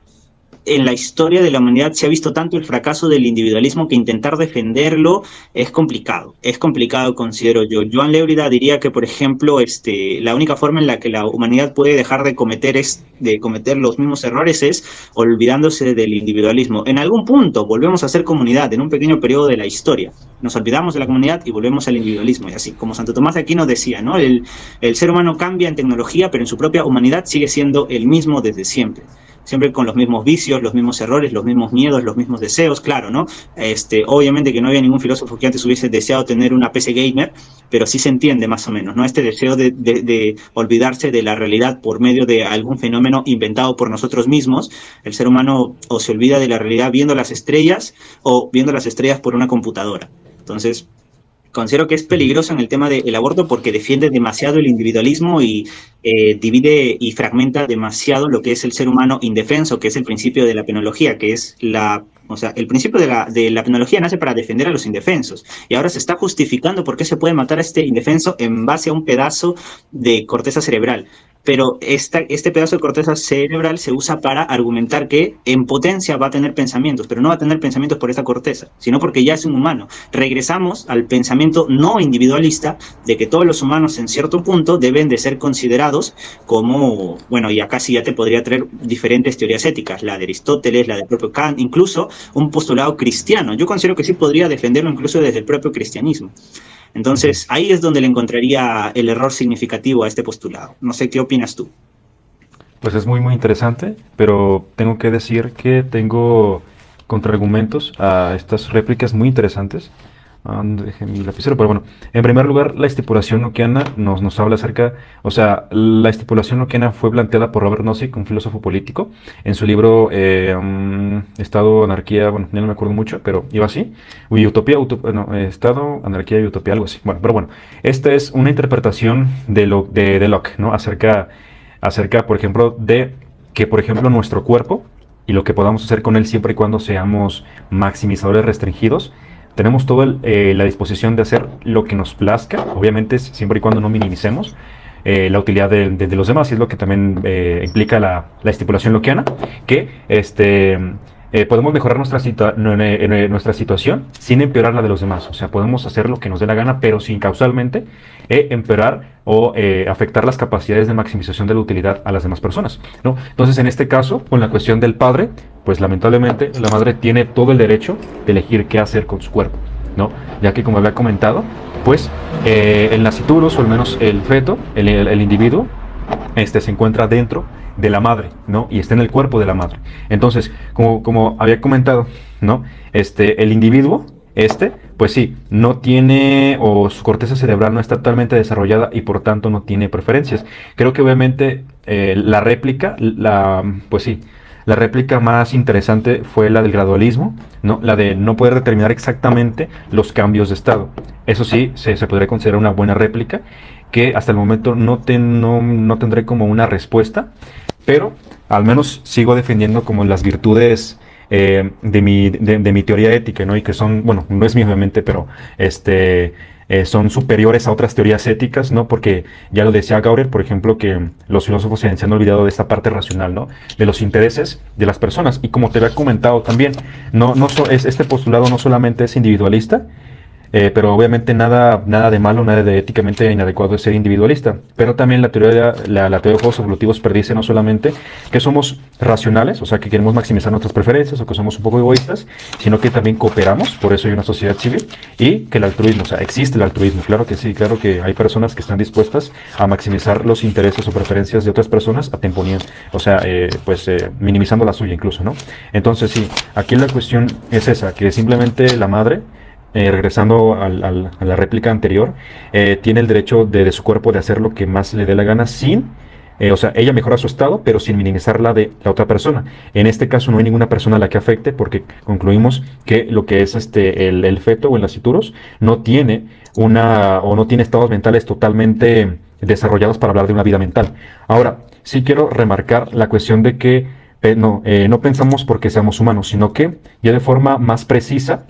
en la historia de la humanidad se ha visto tanto el fracaso del individualismo que intentar defenderlo es complicado. Es complicado, considero yo. Joan Lebrida diría que, por ejemplo, la única forma en la que la humanidad puede dejar de cometer los mismos errores es olvidándose del individualismo. En algún punto volvemos a ser comunidad, en un pequeño periodo de la historia. Nos olvidamos de la comunidad y volvemos al individualismo. Y así, como Santo Tomás de Aquino decía, ¿no? El ser humano cambia en tecnología, pero en su propia humanidad sigue siendo el mismo desde siempre. Siempre con los mismos vicios, los mismos errores, los mismos miedos, los mismos deseos, claro, ¿no? Obviamente que no había ningún filósofo que antes hubiese deseado tener una PC gamer, pero sí se entiende más o menos, ¿no? Este deseo de olvidarse de la realidad por medio de algún fenómeno inventado por nosotros mismos. El ser humano o se olvida de la realidad viendo las estrellas, o viendo las estrellas por una computadora. Entonces, considero que es peligroso en el tema del aborto porque defiende demasiado el individualismo y divide y fragmenta demasiado lo que es el ser humano indefenso, que es el principio de la penología, que es el principio de la penología nace para defender a los indefensos, y ahora se está justificando por qué se puede matar a este indefenso en base a un pedazo de corteza cerebral. pero este pedazo de corteza cerebral se usa para argumentar que en potencia va a tener pensamientos, pero no va a tener pensamientos por esta corteza, sino porque ya es un humano. Regresamos al pensamiento no individualista de que todos los humanos en cierto punto deben de ser considerados como, bueno, y acá sí ya te podría traer diferentes teorías éticas, la de Aristóteles, la del propio Kant, incluso un postulado cristiano. Yo considero que sí podría defenderlo incluso desde el propio cristianismo. Ujú. Entonces, ahí es donde le encontraría el error significativo a este postulado. No sé qué opinas tú. Pues es muy, muy interesante, pero tengo que decir que tengo contraargumentos a estas réplicas muy interesantes. Dejé mi lapicero, pero bueno, en primer lugar, la estipulación lockeana nos habla acerca, o sea, la estipulación lockeana fue planteada por Robert Nozick, un filósofo político, en su libro Estado, Anarquía, bueno, ya no me acuerdo mucho, pero iba así, Utopía, no, Estado, Anarquía y Utopía, algo así. Bueno, pero bueno, esta es una interpretación de Locke, ¿no? Acerca, por ejemplo, de que, por ejemplo, nuestro cuerpo y lo que podamos hacer con él siempre y cuando seamos maximizadores restringidos, tenemos toda la disposición de hacer lo que nos plazca, obviamente siempre y cuando no minimicemos la utilidad de los demás, y es lo que también implica la estipulación lockeana, que podemos mejorar nuestra situación sin empeorar la de los demás. O sea, podemos hacer lo que nos dé la gana, pero sin causalmente empeorar o afectar las capacidades de maximización de la utilidad a las demás personas, ¿no? Entonces, en este caso, con la cuestión del padre, pues lamentablemente la madre tiene todo el derecho de elegir qué hacer con su cuerpo, ¿no? Ya que, como había comentado, pues el nasciturus, o al menos el feto, el individuo, se encuentra dentro de la madre, ¿no? Y está en el cuerpo de la madre. Entonces, como había comentado, ¿no? El individuo, pues sí, no tiene, o su corteza cerebral no está totalmente desarrollada y por tanto no tiene preferencias. Creo que obviamente la réplica, pues sí, la réplica más interesante fue la del gradualismo, ¿no? La de no poder determinar exactamente los cambios de estado. Eso sí, se podría considerar una buena réplica, que hasta el momento no tendré como una respuesta, pero al menos sigo defendiendo como las virtudes de mi teoría ética, ¿no? Y que son, bueno, no es mía obviamente, pero son superiores a otras teorías éticas, ¿no? Porque ya lo decía Gaurer, por ejemplo, que los filósofos se han olvidado de esta parte racional, ¿no? De los intereses de las personas. Y como te había comentado también, este postulado no solamente es individualista, pero obviamente nada de malo, nada de éticamente inadecuado es ser individualista. Pero también la teoría de juegos evolutivos predice no solamente que somos racionales, o sea, que queremos maximizar nuestras preferencias o que somos un poco egoístas, sino que también cooperamos, por eso hay una sociedad civil, y que el altruismo, o sea, existe el altruismo, claro que sí, claro que hay personas que están dispuestas a maximizar los intereses o preferencias de otras personas a temponiendo, o sea, minimizando la suya incluso, ¿no? Entonces sí, aquí la cuestión es esa, que simplemente la madre regresando a la réplica anterior, tiene el derecho de su cuerpo de hacer lo que más le dé la gana o sea, ella mejora su estado, pero sin minimizar la de la otra persona. En este caso no hay ninguna persona a la que afecte porque concluimos que lo que es el feto o el nasciturus no tiene no tiene estados mentales totalmente desarrollados para hablar de una vida mental. Ahora, sí quiero remarcar la cuestión de que no pensamos porque seamos humanos, sino que ya de forma más precisa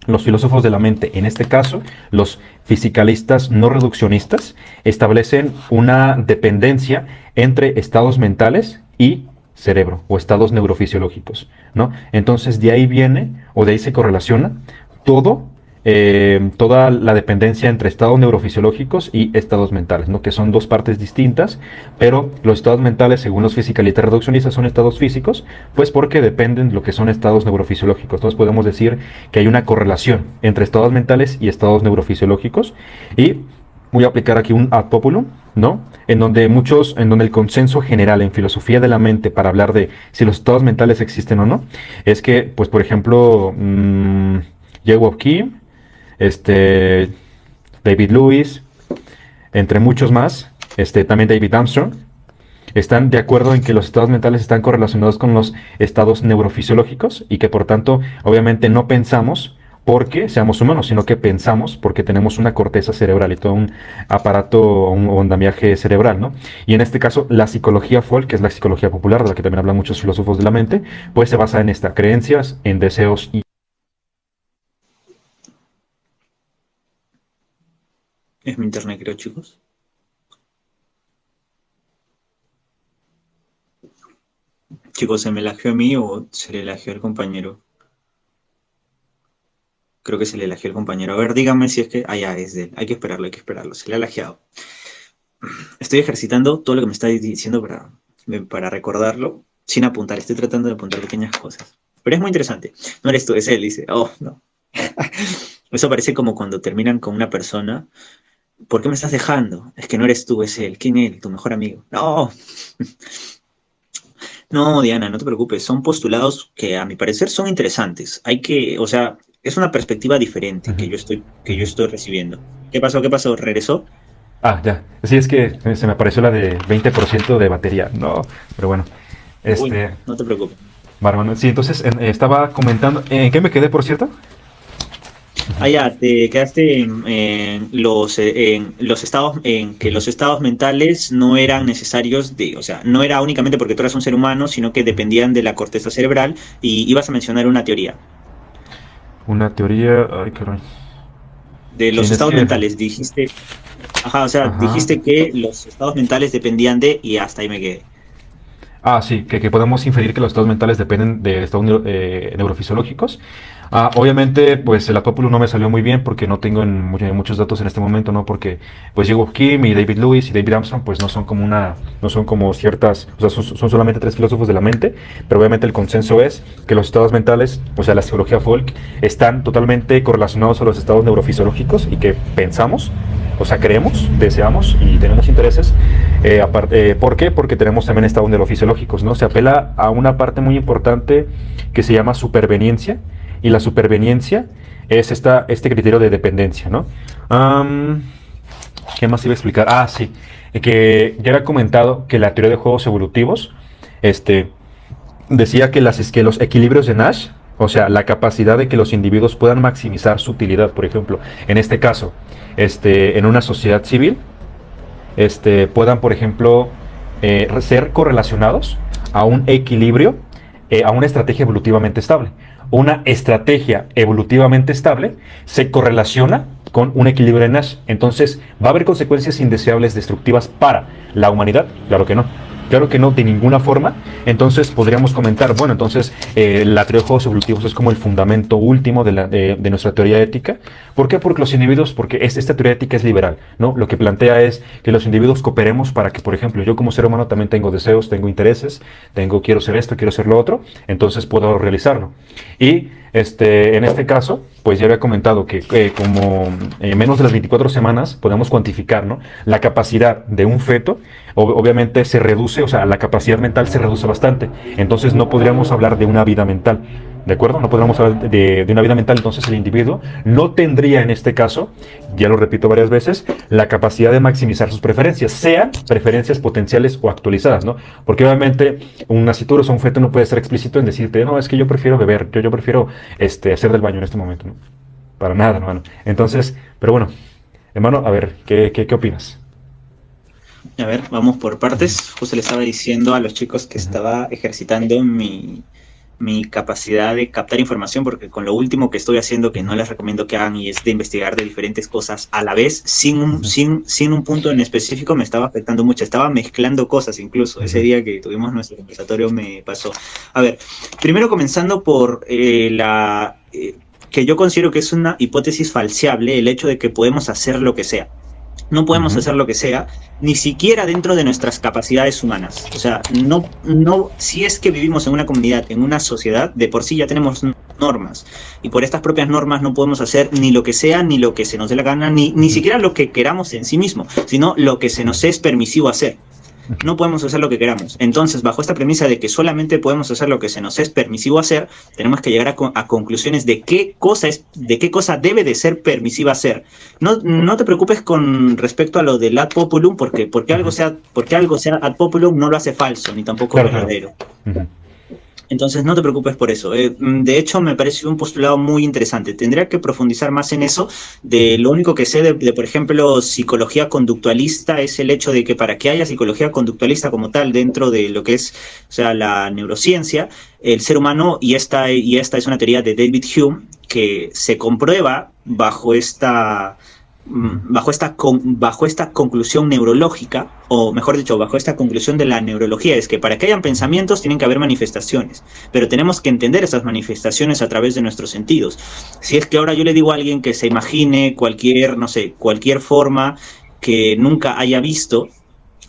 los filósofos de la mente, en este caso los fisicalistas no reduccionistas, establecen una dependencia entre estados mentales y cerebro o estados neurofisiológicos, ¿no? Entonces de ahí viene o de ahí se correlaciona todo, toda la dependencia entre estados neurofisiológicos y estados mentales, ¿no? Que son dos partes distintas, pero los estados mentales, según los fisicalistas reduccionistas, son estados físicos, pues porque dependen de lo que son estados neurofisiológicos. Entonces podemos decir que hay una correlación entre estados mentales y estados neurofisiológicos. Y voy a aplicar aquí un ad populum, ¿no? En donde el consenso general en filosofía de la mente para hablar de si los estados mentales existen o no, es que, pues, por ejemplo, Jacob Kim, este, David Lewis, entre muchos más, también David Armstrong, están de acuerdo en que los estados mentales están correlacionados con los estados neurofisiológicos y que por tanto obviamente no pensamos porque seamos humanos, sino que pensamos porque tenemos una corteza cerebral y todo un aparato, un andamiaje cerebral, ¿no? Y en este caso, la psicología folk, que es la psicología popular, de la que también hablan muchos filósofos de la mente, pues se basa en estas creencias, en deseos y... Es mi internet, creo, chicos. Chicos, ¿se me lajeó a mí o se le lajeó al compañero? Creo que se le lajeó al compañero. A ver, díganme si es que... Ah, ya, es de él. Hay que esperarlo, hay que esperarlo. Se le ha lajeado. Estoy ejercitando todo lo que me está diciendo para recordarlo sin apuntar. Estoy tratando de apuntar pequeñas cosas. Pero es muy interesante. No eres tú, es él, dice. Oh, no. Eso parece como cuando terminan con una persona. ¿Por qué me estás dejando? Es que no eres tú, es él. ¿Quién es? Tu mejor amigo. No. No, Diana, no te preocupes. Son postulados que a mi parecer son interesantes. Hay que, o sea, es una perspectiva diferente Ujú, que yo ujú. estoy recibiendo. ¿Qué pasó? ¿Qué pasó? ¿Regresó? Ah, ya. Sí, es que se me apareció la de 20% de batería. No, pero bueno. Uy, Este, no te preocupes. Bárbaro. Sí, entonces estaba comentando. ¿En qué me quedé, por cierto? Ah, ya, te quedaste en los estados, en que Ujú, los estados mentales no eran ujú, necesarios o sea, no era únicamente porque tú eras un ser humano, sino que ujú. dependían de la corteza cerebral y ibas a mencionar una teoría Una teoría. Ay, caray. de Sí, los es estados que. mentales. Dijiste, ajá, o sea, Ajá. dijiste que los estados mentales dependían de y hasta ahí me quedé. Ah, sí, que podemos inferir que los estados mentales dependen de estados neurofisiológicos. Ah, obviamente, pues el Atópulo no me salió muy bien porque no tengo muchos datos en este momento, ¿no? Porque pues Jacob Kim y David Lewis y David Armstrong pues no son como ciertas, o sea, son solamente tres filósofos de la mente, pero obviamente el consenso es que los estados mentales, o sea, la psicología folk, están totalmente correlacionados a los estados neurofisiológicos y que pensamos, o sea, creemos, deseamos y tenemos intereses. ¿Por qué? Porque tenemos también estados neurofisiológicos, ¿no? Se apela a una parte muy importante que se llama superveniencia, y la superveniencia es este criterio de dependencia, ¿no? Um, ¿Qué más iba a explicar? Ah, sí, que ya había comentado que la teoría de juegos evolutivos este, decía que los equilibrios de Nash, o sea, la capacidad de que los individuos puedan maximizar su utilidad, por ejemplo, en este caso, en una sociedad civil, puedan, por ejemplo, ser correlacionados a un equilibrio, a una estrategia evolutivamente estable. Una estrategia evolutivamente estable se correlaciona con un equilibrio de Nash. Entonces, ¿va a haber consecuencias indeseables destructivas para la humanidad? Claro que no. Claro que no, de ninguna forma. Entonces podríamos comentar, bueno, entonces la teoría de juegos evolutivos es como el fundamento último de nuestra teoría ética. ¿Por qué? Porque los individuos, porque esta teoría ética es liberal, ¿no? Lo que plantea es que los individuos cooperemos para que, por ejemplo, yo como ser humano también tengo deseos, tengo intereses, quiero ser esto, quiero ser lo otro, entonces puedo realizarlo. Y en este caso, pues ya había comentado que como en menos de las 24 semanas podemos cuantificar, ¿no? La capacidad de un feto, obviamente se reduce, o sea, la capacidad mental se reduce bastante. Entonces no podríamos hablar de una vida mental. ¿De acuerdo? No podríamos hablar de una vida mental, entonces el individuo no tendría en este caso, ya lo repito varias veces, la capacidad de maximizar sus preferencias, sean preferencias potenciales o actualizadas, ¿no? Porque obviamente un nascituro o un feto no puede ser explícito en decirte, no, es que yo prefiero beber, yo prefiero hacer del baño en este momento, ¿no? Para nada, hermano. Entonces, pero bueno, hermano, a ver, ¿qué opinas? A ver, vamos por Uh -huh, partes. Justo le estaba diciendo a los chicos que uh -huh, estaba ejercitando mi capacidad de captar información, porque con lo último que estoy haciendo, uh que no -huh, les recomiendo que hagan, y es de investigar de diferentes cosas a la vez, sin uh un, -huh, sin un punto en específico, me estaba afectando mucho. Estaba mezclando cosas incluso. uh Ese -huh, día que tuvimos nuestro conversatorio me pasó. A ver, primero comenzando por que yo considero que es una hipótesis falseable el hecho de que podemos hacer lo que sea. No uh podemos -huh, hacer lo que sea, ni siquiera dentro de nuestras capacidades humanas. O sea, no, si es que vivimos en una comunidad, en una sociedad, de por sí ya tenemos normas. Y por estas propias normas no podemos hacer ni lo que sea, ni lo que se nos dé la gana, ni siquiera lo que queramos en sí mismo, sino lo que se nos es permisivo hacer. No podemos hacer lo que queramos. Entonces, bajo esta premisa de que solamente podemos hacer lo que se nos es permisivo hacer, tenemos que llegar a conclusiones de qué cosa debe de ser permisiva hacer. No te preocupes con respecto a lo del ad populum, uh -huh. porque algo sea ad populum no lo hace falso, ni tampoco Claro, claro. verdadero. Uh -huh, Entonces, no te preocupes por eso. De hecho, me parece un postulado muy interesante. Tendría que profundizar más en eso. uh De -huh, lo único que sé por ejemplo, psicología conductualista es el hecho de que para que haya psicología conductualista como tal dentro de lo que es, o sea, la neurociencia, el ser humano, y esta es una teoría de David Hume, que se comprueba bajo esta conclusión neurológica, o mejor dicho, bajo esta conclusión de la neurología, es que para que hayan pensamientos tienen que haber manifestaciones, pero tenemos que entender esas manifestaciones a través de nuestros sentidos. Si es que ahora yo le digo a alguien que se imagine cualquier, no sé, cualquier forma que nunca haya visto,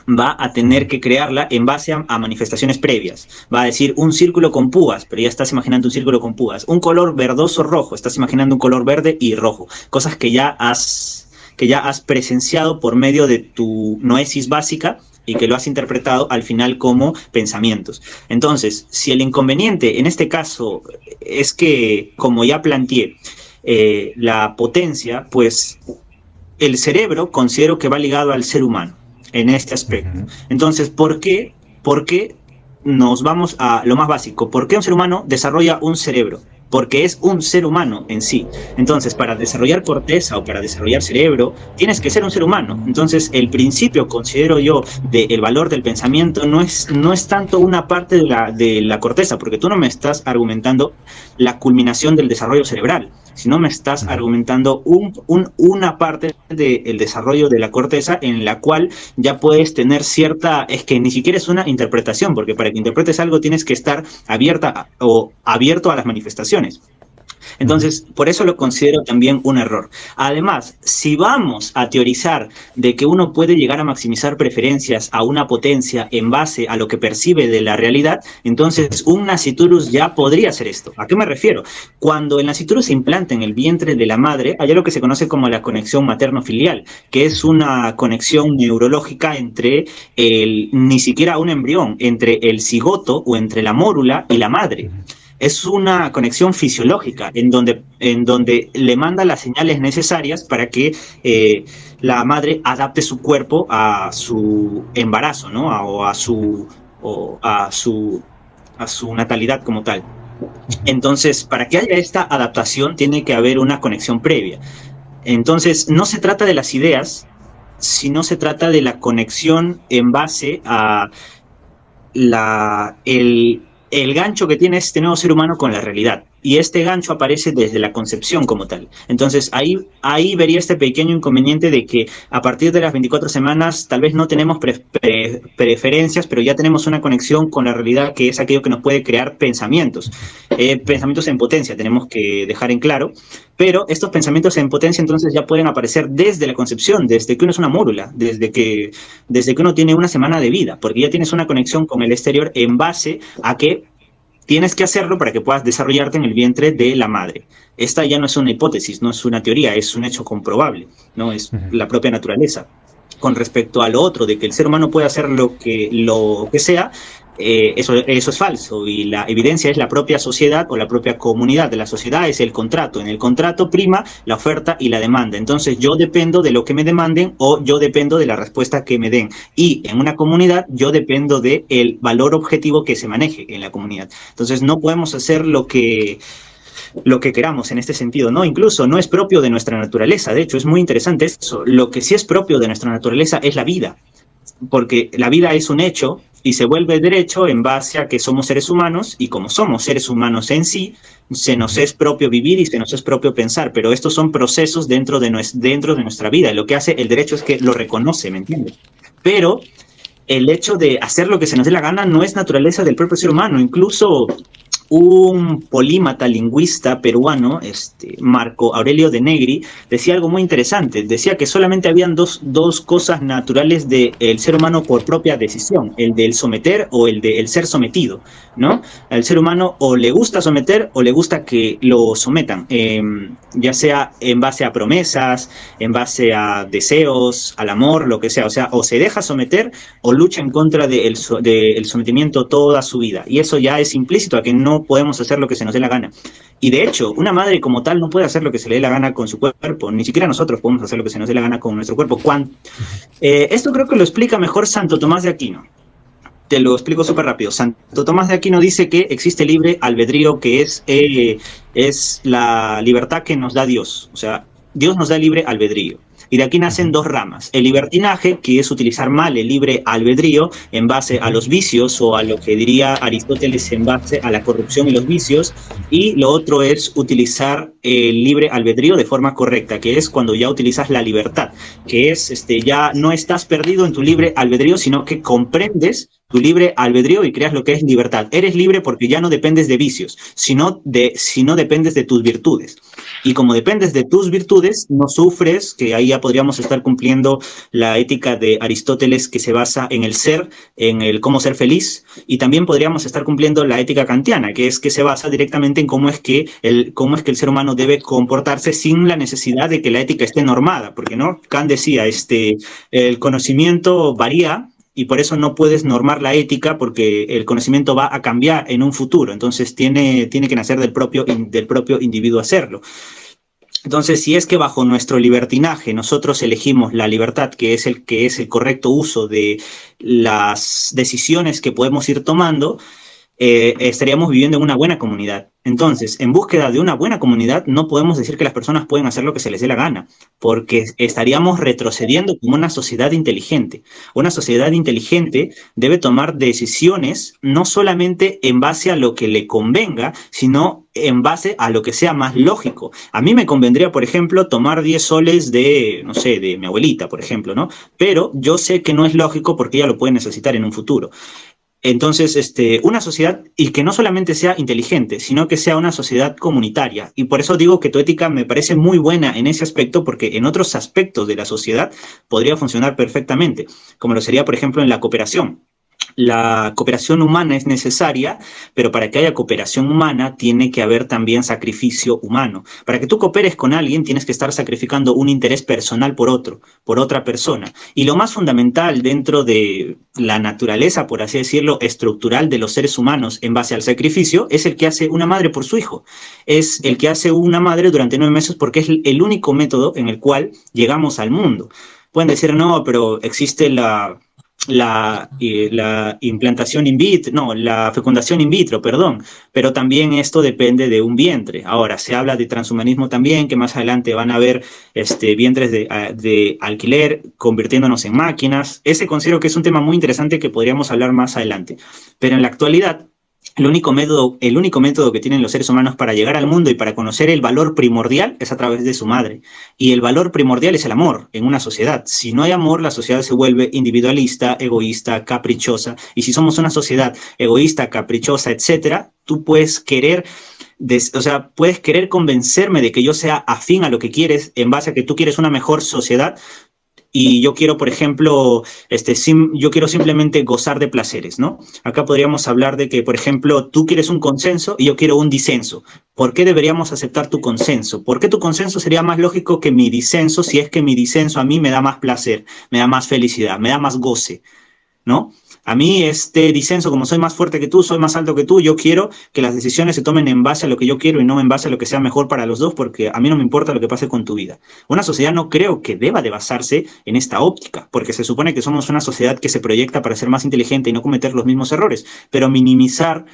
va a tener que crearla en base a manifestaciones previas. Va a decir un círculo con púas, pero ya estás imaginando un círculo con púas. Un color verdoso rojo, estás imaginando un color verde y rojo. Cosas que ya has presenciado por medio de tu noesis básica y que lo has interpretado al final como pensamientos. Entonces, si el inconveniente en este caso es que, como ya planteé, la potencia, pues el cerebro considero que va ligado al ser humano en este aspecto. Entonces, ¿por qué nos vamos a lo más básico? ¿Por qué un ser humano desarrolla un cerebro? Porque es un ser humano en sí. Entonces, para desarrollar corteza o para desarrollar cerebro, tienes que ser un ser humano. Entonces, el principio, considero yo, del valor del pensamiento no es tanto una parte de la corteza, porque tú no me estás argumentando la culminación del desarrollo cerebral, sino me estás argumentando una parte del desarrollo de la corteza en la cual ya puedes tener cierta, es que ni siquiera es una interpretación, porque para que interpretes algo tienes que estar abierto a las manifestaciones. Entonces, por eso lo considero también un error. Además, si vamos a teorizar de que uno puede llegar a maximizar preferencias a una potencia en base a lo que percibe de la realidad, entonces un nasciturus ya podría hacer esto. ¿A qué me refiero? Cuando el nasciturus se implanta en el vientre de la madre, hay algo que se conoce como la conexión materno-filial, que es una conexión neurológica entre ni siquiera un embrión, entre el cigoto o entre la mórula y la madre. Es una conexión fisiológica en donde le manda las señales necesarias para que la madre adapte su cuerpo a su embarazo, ¿no? O a su natalidad como tal. Entonces, para que haya esta adaptación tiene que haber una conexión previa. Entonces, no se trata de las ideas, sino se trata de la conexión en base a el gancho que tiene este nuevo ser humano con la realidad. Y este gancho aparece desde la concepción como tal. Entonces ahí vería este pequeño inconveniente de que a partir de las 24 semanas tal vez no tenemos preferencias, pero ya tenemos una conexión con la realidad, que es aquello que nos puede crear pensamientos. Pensamientos en potencia, tenemos que dejar en claro. Pero estos pensamientos en potencia entonces ya pueden aparecer desde la concepción, desde que uno es una mórula, desde que uno tiene una semana de vida, porque ya tienes una conexión con el exterior en base a que tienes que hacerlo para que puedas desarrollarte en el vientre de la madre. Esta ya no es una hipótesis, no es una teoría, es un hecho comprobable, ¿no? Es la propia naturaleza. Con respecto a lo otro, de que el ser humano puede hacer lo que sea, eso es falso, y la evidencia es la propia sociedad o la propia comunidad. De la sociedad es el contrato. En el contrato prima la oferta y la demanda. Entonces yo dependo de lo que me demanden o yo dependo de la respuesta que me den. Y en una comunidad yo dependo del valor objetivo que se maneje en la comunidad. Entonces no podemos hacer lo que queramos en este sentido, ¿no? Incluso no es propio de nuestra naturaleza. De hecho, es muy interesante eso. Lo que sí es propio de nuestra naturaleza es la vida, porque la vida es un hecho y se vuelve derecho en base a que somos seres humanos, y como somos seres humanos en sí, se nos es propio vivir y se nos es propio pensar, pero estos son procesos dentro de nuestra vida. Lo que hace el derecho es que lo reconoce, ¿me entiendes? Pero el hecho de hacer lo que se nos dé la gana no es naturaleza del propio ser humano. Incluso un polímata lingüista peruano, Marco Aurelio de Negri, decía algo muy interesante. Decía que solamente habían dos cosas naturales del ser humano por propia decisión: el del someter o el del ser sometido, ¿no? Al ser humano o le gusta someter o le gusta que lo sometan, ya sea en base a promesas, en base a deseos, al amor, lo que sea. O sea, o se deja someter o lucha en contra del sometimiento toda su vida. Y eso ya es implícito a que no podemos hacer lo que se nos dé la gana. Y de hecho, una madre como tal no puede hacer lo que se le dé la gana con su cuerpo. Ni siquiera nosotros podemos hacer lo que se nos dé la gana con nuestro cuerpo. Esto creo que lo explica mejor Santo Tomás de Aquino. Te lo explico súper rápido. Santo Tomás de Aquino dice que existe libre albedrío, que es la libertad que nos da Dios. O sea, Dios nos da libre albedrío. Y de aquí nacen dos ramas. El libertinaje, que es utilizar mal el libre albedrío en base a los vicios, o a lo que diría Aristóteles en base a la corrupción y los vicios. Y lo otro es utilizar el libre albedrío de forma correcta, que es cuando ya utilizas la libertad, que es ya no estás perdido en tu libre albedrío, sino que comprendes tu libre albedrío y creas lo que es libertad. Eres libre porque ya no dependes de vicios, sino dependes de tus virtudes. Y como dependes de tus virtudes, no sufres, que ahí ya podríamos estar cumpliendo la ética de Aristóteles, que se basa en el ser, en el cómo ser feliz, y también podríamos estar cumpliendo la ética kantiana, que se basa directamente en cómo es que el ser humano debe comportarse sin la necesidad de que la ética esté normada, porque ¿no? Kant decía, el conocimiento varía, y por eso no puedes normar la ética, porque el conocimiento va a cambiar en un futuro. Entonces tiene que nacer del propio individuo hacerlo. Entonces, si es que bajo nuestro libertinaje nosotros elegimos la libertad, que es el correcto uso de las decisiones que podemos ir tomando, estaríamos viviendo en una buena comunidad. Entonces, en búsqueda de una buena comunidad, no podemos decir que las personas pueden hacer lo que se les dé la gana, porque estaríamos retrocediendo como una sociedad inteligente. Una sociedad inteligente debe tomar decisiones no solamente en base a lo que le convenga, sino en base a lo que sea más lógico. A mí me convendría, por ejemplo, tomar 10 soles de, no sé, de mi abuelita, por ejemplo, ¿no? Pero yo sé que no es lógico porque ella lo puede necesitar en un futuro. Entonces, una sociedad, y que no solamente sea inteligente, sino que sea una sociedad comunitaria. Y por eso digo que tu ética me parece muy buena en ese aspecto, porque en otros aspectos de la sociedad podría funcionar perfectamente, como lo sería, por ejemplo, en la cooperación. La cooperación humana es necesaria, pero para que haya cooperación humana tiene que haber también sacrificio humano. Para que tú cooperes con alguien tienes que estar sacrificando un interés personal por otra persona. Y lo más fundamental dentro de la naturaleza, por así decirlo, estructural de los seres humanos en base al sacrificio, es el que hace una madre por su hijo. Es el que hace una madre durante 9 meses, porque es el único método en el cual llegamos al mundo. Pueden decir, no, pero existe la implantación in vitro, no, la fecundación in vitro, perdón, pero también esto depende de un vientre. Ahora, se habla de transhumanismo también, que más adelante van a haber vientres de alquiler convirtiéndonos en máquinas. Ese considero que es un tema muy interesante que podríamos hablar más adelante. Pero en la actualidad, el único método que tienen los seres humanos para llegar al mundo y para conocer el valor primordial es a través de su madre. Y el valor primordial es el amor en una sociedad. Si no hay amor, la sociedad se vuelve individualista, egoísta, caprichosa. Y si somos una sociedad egoísta, caprichosa, etcétera, tú puedes querer convencerme de que yo sea afín a lo que quieres en base a que tú quieres una mejor sociedad. Y yo quiero, por ejemplo, yo quiero simplemente gozar de placeres, ¿no? Acá podríamos hablar de que, por ejemplo, tú quieres un consenso y yo quiero un disenso. ¿Por qué deberíamos aceptar tu consenso? ¿Por qué tu consenso sería más lógico que mi disenso, si es que mi disenso a mí me da más placer, me da más felicidad, me da más goce, ¿no? A mí disenso, como soy más fuerte que tú, soy más alto que tú, yo quiero que las decisiones se tomen en base a lo que yo quiero y no en base a lo que sea mejor para los dos, porque a mí no me importa lo que pase con tu vida. Una sociedad no creo que deba de basarse en esta óptica, porque se supone que somos una sociedad que se proyecta para ser más inteligente y no cometer los mismos errores, pero minimizar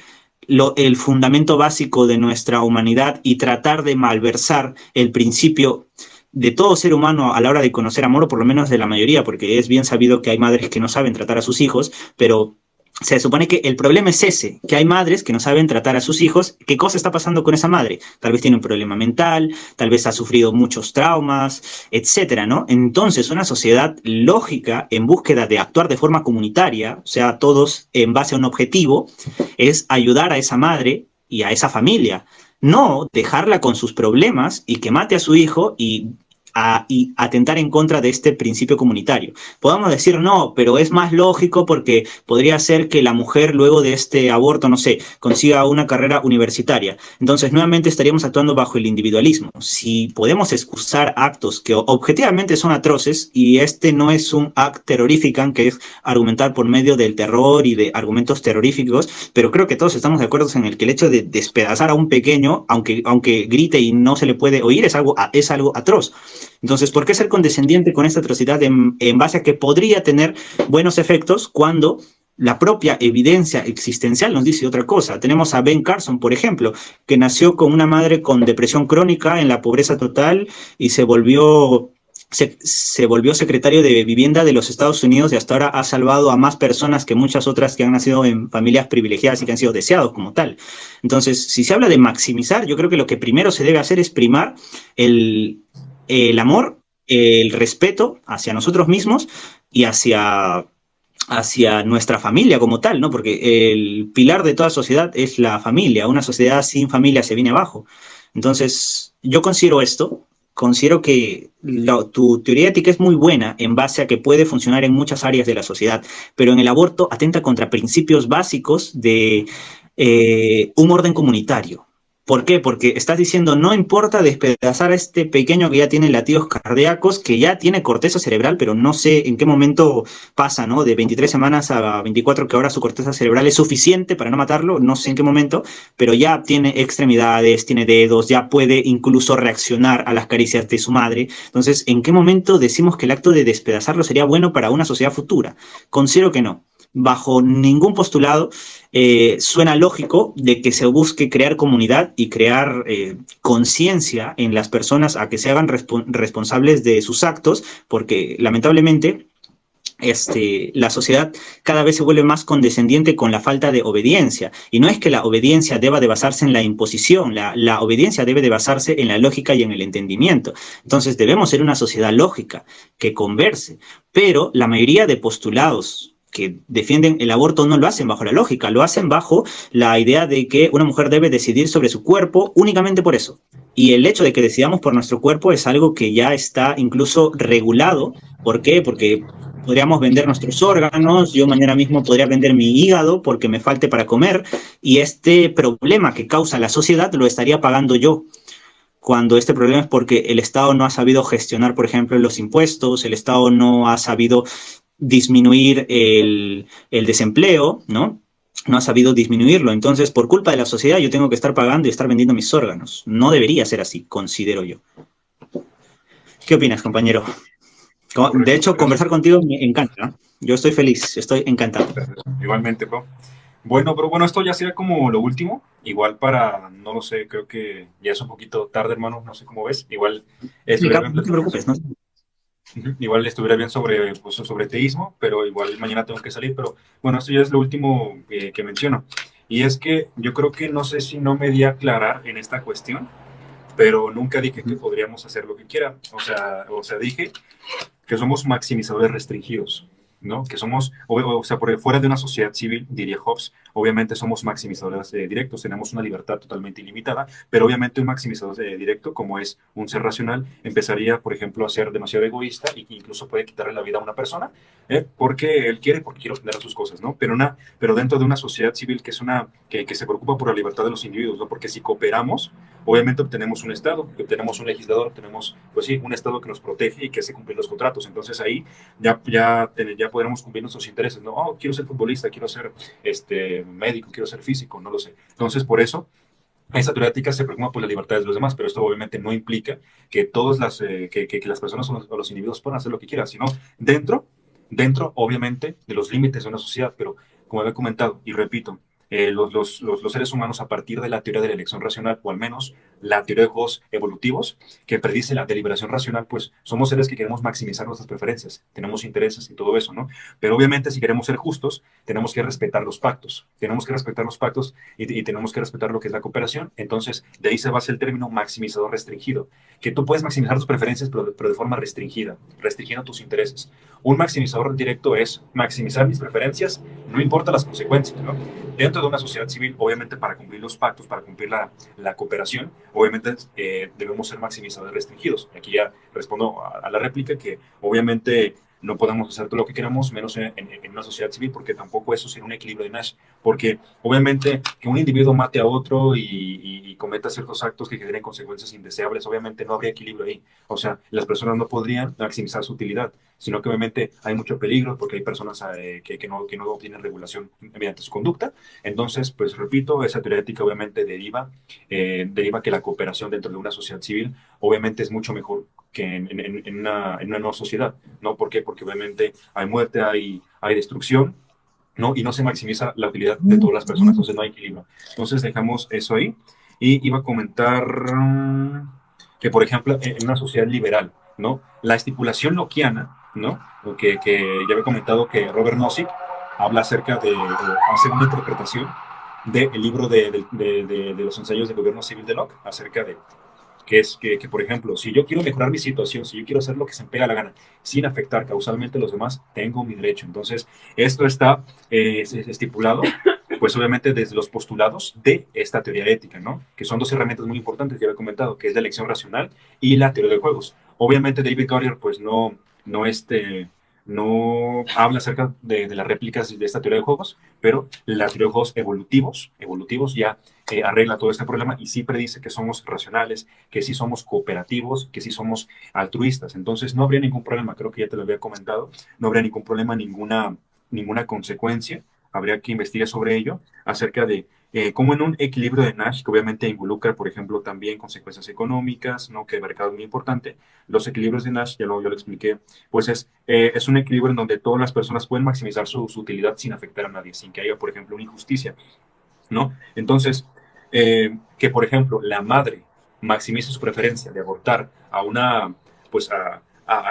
el fundamento básico de nuestra humanidad y tratar de malversar el principio de todo ser humano a la hora de conocer amor, o por lo menos de la mayoría, porque es bien sabido que hay madres que no saben tratar a sus hijos, pero se supone que el problema es ese, que hay madres que no saben tratar a sus hijos. ¿Qué cosa está pasando con esa madre? Tal vez tiene un problema mental, tal vez ha sufrido muchos traumas, etcétera, ¿no? Entonces, una sociedad lógica en búsqueda de actuar de forma comunitaria, o sea, todos en base a un objetivo, es ayudar a esa madre y a esa familia. No dejarla con sus problemas y que mate a su hijo y atentar en contra de este principio comunitario. Podemos decir no, pero es más lógico porque podría ser que la mujer luego de este aborto, no sé, consiga una carrera universitaria. Entonces, nuevamente estaríamos actuando bajo el individualismo. Si podemos excusar actos que objetivamente son atroces, y no es un act terrorífico, que es argumentar por medio del terror y de argumentos terroríficos, pero creo que todos estamos de acuerdo en el hecho de despedazar a un pequeño, aunque grite y no se le puede oír, es algo atroz. Entonces, ¿por qué ser condescendiente con esta atrocidad en base a que podría tener buenos efectos cuando la propia evidencia existencial nos dice otra cosa? Tenemos a Ben Carson, por ejemplo, que nació con una madre con depresión crónica en la pobreza total y se volvió se volvió secretario de Vivienda de los Estados Unidos y hasta ahora ha salvado a más personas que muchas otras que han nacido en familias privilegiadas y que han sido deseados como tal. Entonces, si se habla de maximizar, yo creo que lo que primero se debe hacer es primar el, el amor, el respeto hacia nosotros mismos y hacia nuestra familia como tal, ¿no? Porque el pilar de toda sociedad es la familia. Una sociedad sin familia se viene abajo. Entonces, yo considero que tu teoría ética es muy buena en base a que puede funcionar en muchas áreas de la sociedad, pero en el aborto atenta contra principios básicos de un orden comunitario. ¿Por qué? Porque estás diciendo, no importa despedazar a este pequeño que ya tiene latidos cardíacos, que ya tiene corteza cerebral, pero no sé en qué momento pasa, ¿no? De 23 semanas a 24, que ahora su corteza cerebral es suficiente para no matarlo, no sé en qué momento, pero ya tiene extremidades, tiene dedos, ya puede incluso reaccionar a las caricias de su madre. Entonces, ¿en qué momento decimos que el acto de despedazarlo sería bueno para una sociedad futura? Considero que no. Bajo ningún postulado suena lógico de que se busque crear comunidad y crear conciencia en las personas a que se hagan responsables de sus actos, porque lamentablemente la sociedad cada vez se vuelve más condescendiente con la falta de obediencia. Y no es que la obediencia deba de basarse en la imposición, la obediencia debe de basarse en la lógica y en el entendimiento. Entonces debemos ser una sociedad lógica, que converse, pero la mayoría de postulados que defienden el aborto no lo hacen bajo la lógica, lo hacen bajo la idea de que una mujer debe decidir sobre su cuerpo únicamente por eso. Y el hecho de que decidamos por nuestro cuerpo es algo que ya está incluso regulado. ¿Por qué? Porque podríamos vender nuestros órganos, yo mañana mismo podría vender mi hígado porque me falte para comer, y este problema que causa la sociedad lo estaría pagando yo, cuando este problema es porque el Estado no ha sabido gestionar, por ejemplo, los impuestos, el Estado no ha sabido disminuir el desempleo, ¿no? No ha sabido disminuirlo. Entonces, por culpa de la sociedad, yo tengo que estar pagando y estar vendiendo mis órganos. No debería ser así, considero yo. ¿Qué opinas, compañero? De Correcto, hecho, gracias. conversar contigo me encanta, ¿no? Yo estoy feliz, estoy encantado. Igualmente, bro. Bueno, pero bueno, esto ya sería como lo último. Igual para, no lo sé, creo que ya es un poquito tarde, hermano, no sé cómo ves. Igual Sí, estuviera bien no te platicar. preocupes, ¿no? Ujú. Igual estuviera bien sobre, pues, sobre teísmo, pero igual mañana tengo que salir. Pero bueno, esto ya es lo último que menciono. Y es que yo creo que no sé si no me di a aclarar en esta cuestión, pero nunca dije que podríamos hacer lo que quiera. O sea, dije que somos maximizadores restringidos, ¿no? Que somos, o sea, por fuera de una sociedad civil, diría Hobbes, obviamente somos maximizadores directos, tenemos una libertad totalmente ilimitada, pero obviamente un maximizador directo, como es un ser racional, empezaría, por ejemplo, a ser demasiado egoísta y que incluso puede quitarle la vida a una persona, porque él quiere, porque quiere obtener sus cosas, ¿no? Pero dentro de una sociedad civil que es que se preocupa por la libertad de los individuos, ¿no? Porque si cooperamos, obviamente obtenemos un Estado, obtenemos un legislador, tenemos, pues sí, un Estado que nos protege y que hace cumplir los contratos. Entonces ahí ya podremos cumplir nuestros intereses, ¿no? Oh, quiero ser futbolista, quiero ser médico, quiero ser físico, no lo sé. Entonces, por eso, esa teoría ética se preocupa por las libertades de los demás, pero esto obviamente no implica que que las personas o los individuos puedan hacer lo que quieran, sino dentro, obviamente, de los límites de una sociedad. Pero, como había comentado, y repito, los seres humanos, a partir de la teoría de la elección racional, o al menos la teoría de juegos evolutivos, que predice la deliberación racional, pues somos seres que queremos maximizar nuestras preferencias, tenemos intereses y todo eso, ¿no? Pero obviamente, si queremos ser justos, tenemos que respetar los pactos, y tenemos que respetar lo que es la cooperación. Entonces, de ahí se basa el término maximizador restringido, que tú puedes maximizar tus preferencias, pero de forma restringida, restringiendo tus intereses. Un maximizador directo es maximizar mis preferencias, no importa las consecuencias, ¿no? Dentro de una sociedad civil, obviamente, para cumplir los pactos, para cumplir la cooperación, obviamente debemos ser maximizadores restringidos. Aquí ya respondo a la réplica que obviamente no podemos hacer todo lo que queramos, menos en una sociedad civil, porque tampoco eso sería un equilibrio de Nash. Porque obviamente que un individuo mate a otro y cometa ciertos actos que generen consecuencias indeseables, obviamente no habría equilibrio ahí. O sea, las personas no podrían maximizar su utilidad, sino que obviamente hay mucho peligro porque hay personas que no obtienen regulación mediante su conducta. Entonces, pues repito, esa teoría ética obviamente deriva que la cooperación dentro de una sociedad civil obviamente es mucho mejor que en una nueva sociedad, ¿no? ¿Por qué? Porque obviamente hay muerte, hay destrucción, ¿no? Y no se maximiza la utilidad de todas las personas, entonces no hay equilibrio. Entonces dejamos eso ahí. Y iba a comentar que, por ejemplo, en una sociedad liberal, ¿no? La estipulación lockeana, ¿no? Que ya había comentado que Robert Nozick habla acerca de, hace una interpretación del libro de los ensayos del gobierno civil de Locke, acerca de que es que, por ejemplo, si yo quiero mejorar mi situación, si yo quiero hacer lo que se me pega la gana, sin afectar causalmente a los demás, tengo mi derecho. Entonces, esto está estipulado, pues obviamente desde los postulados de esta teoría ética, ¿no? Que son dos herramientas muy importantes que había comentado, que es la elección racional y la teoría de juegos. Obviamente David Goyer, pues no habla acerca de las réplicas de esta teoría de juegos, pero la teoría de juegos evolutivos ya arregla todo este problema y sí predice que somos racionales, que sí somos cooperativos, que sí somos altruistas. Entonces no habría ningún problema, creo que ya te lo había comentado, no habría ningún problema, ninguna consecuencia. Habría que investigar sobre ello, acerca de cómo en un equilibrio de Nash, que obviamente involucra, por ejemplo, también consecuencias económicas, ¿no? Que el mercado es muy importante. Los equilibrios de Nash, yo lo expliqué, pues es un equilibrio en donde todas las personas pueden maximizar su utilidad sin afectar a nadie, sin que haya, por ejemplo, una injusticia, ¿no? Entonces, que por ejemplo la madre maximice su preferencia de abortar a pues a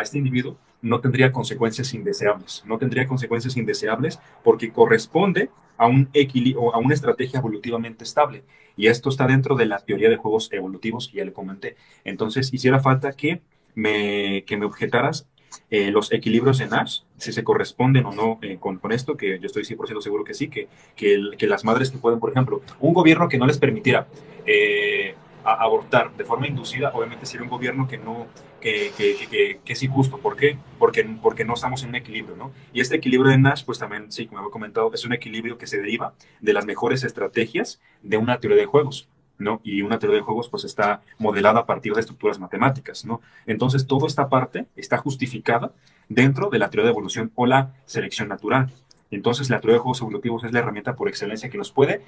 este individuo, no tendría consecuencias indeseables, no tendría consecuencias indeseables porque corresponde a un equilibrio, a una estrategia evolutivamente estable. Y esto está dentro de la teoría de juegos evolutivos que ya le comenté. Entonces, hiciera falta que me objetaras los equilibrios de Nash, si se corresponden o no con esto, que yo estoy 100% seguro que sí, que las madres que pueden, por ejemplo, un gobierno que no les permitiera abortar de forma inducida, obviamente sería un gobierno que es injusto. ¿Por qué? Porque no estamos en un equilibrio, ¿no? Y este equilibrio de Nash, pues también, sí, como he comentado, es un equilibrio que se deriva de las mejores estrategias de una teoría de juegos, ¿no? Y una teoría de juegos, pues está modelada a partir de estructuras matemáticas, ¿no? Entonces, toda esta parte está justificada dentro de la teoría de evolución o la selección natural. Entonces, la teoría de juegos evolutivos es la herramienta por excelencia que nos puede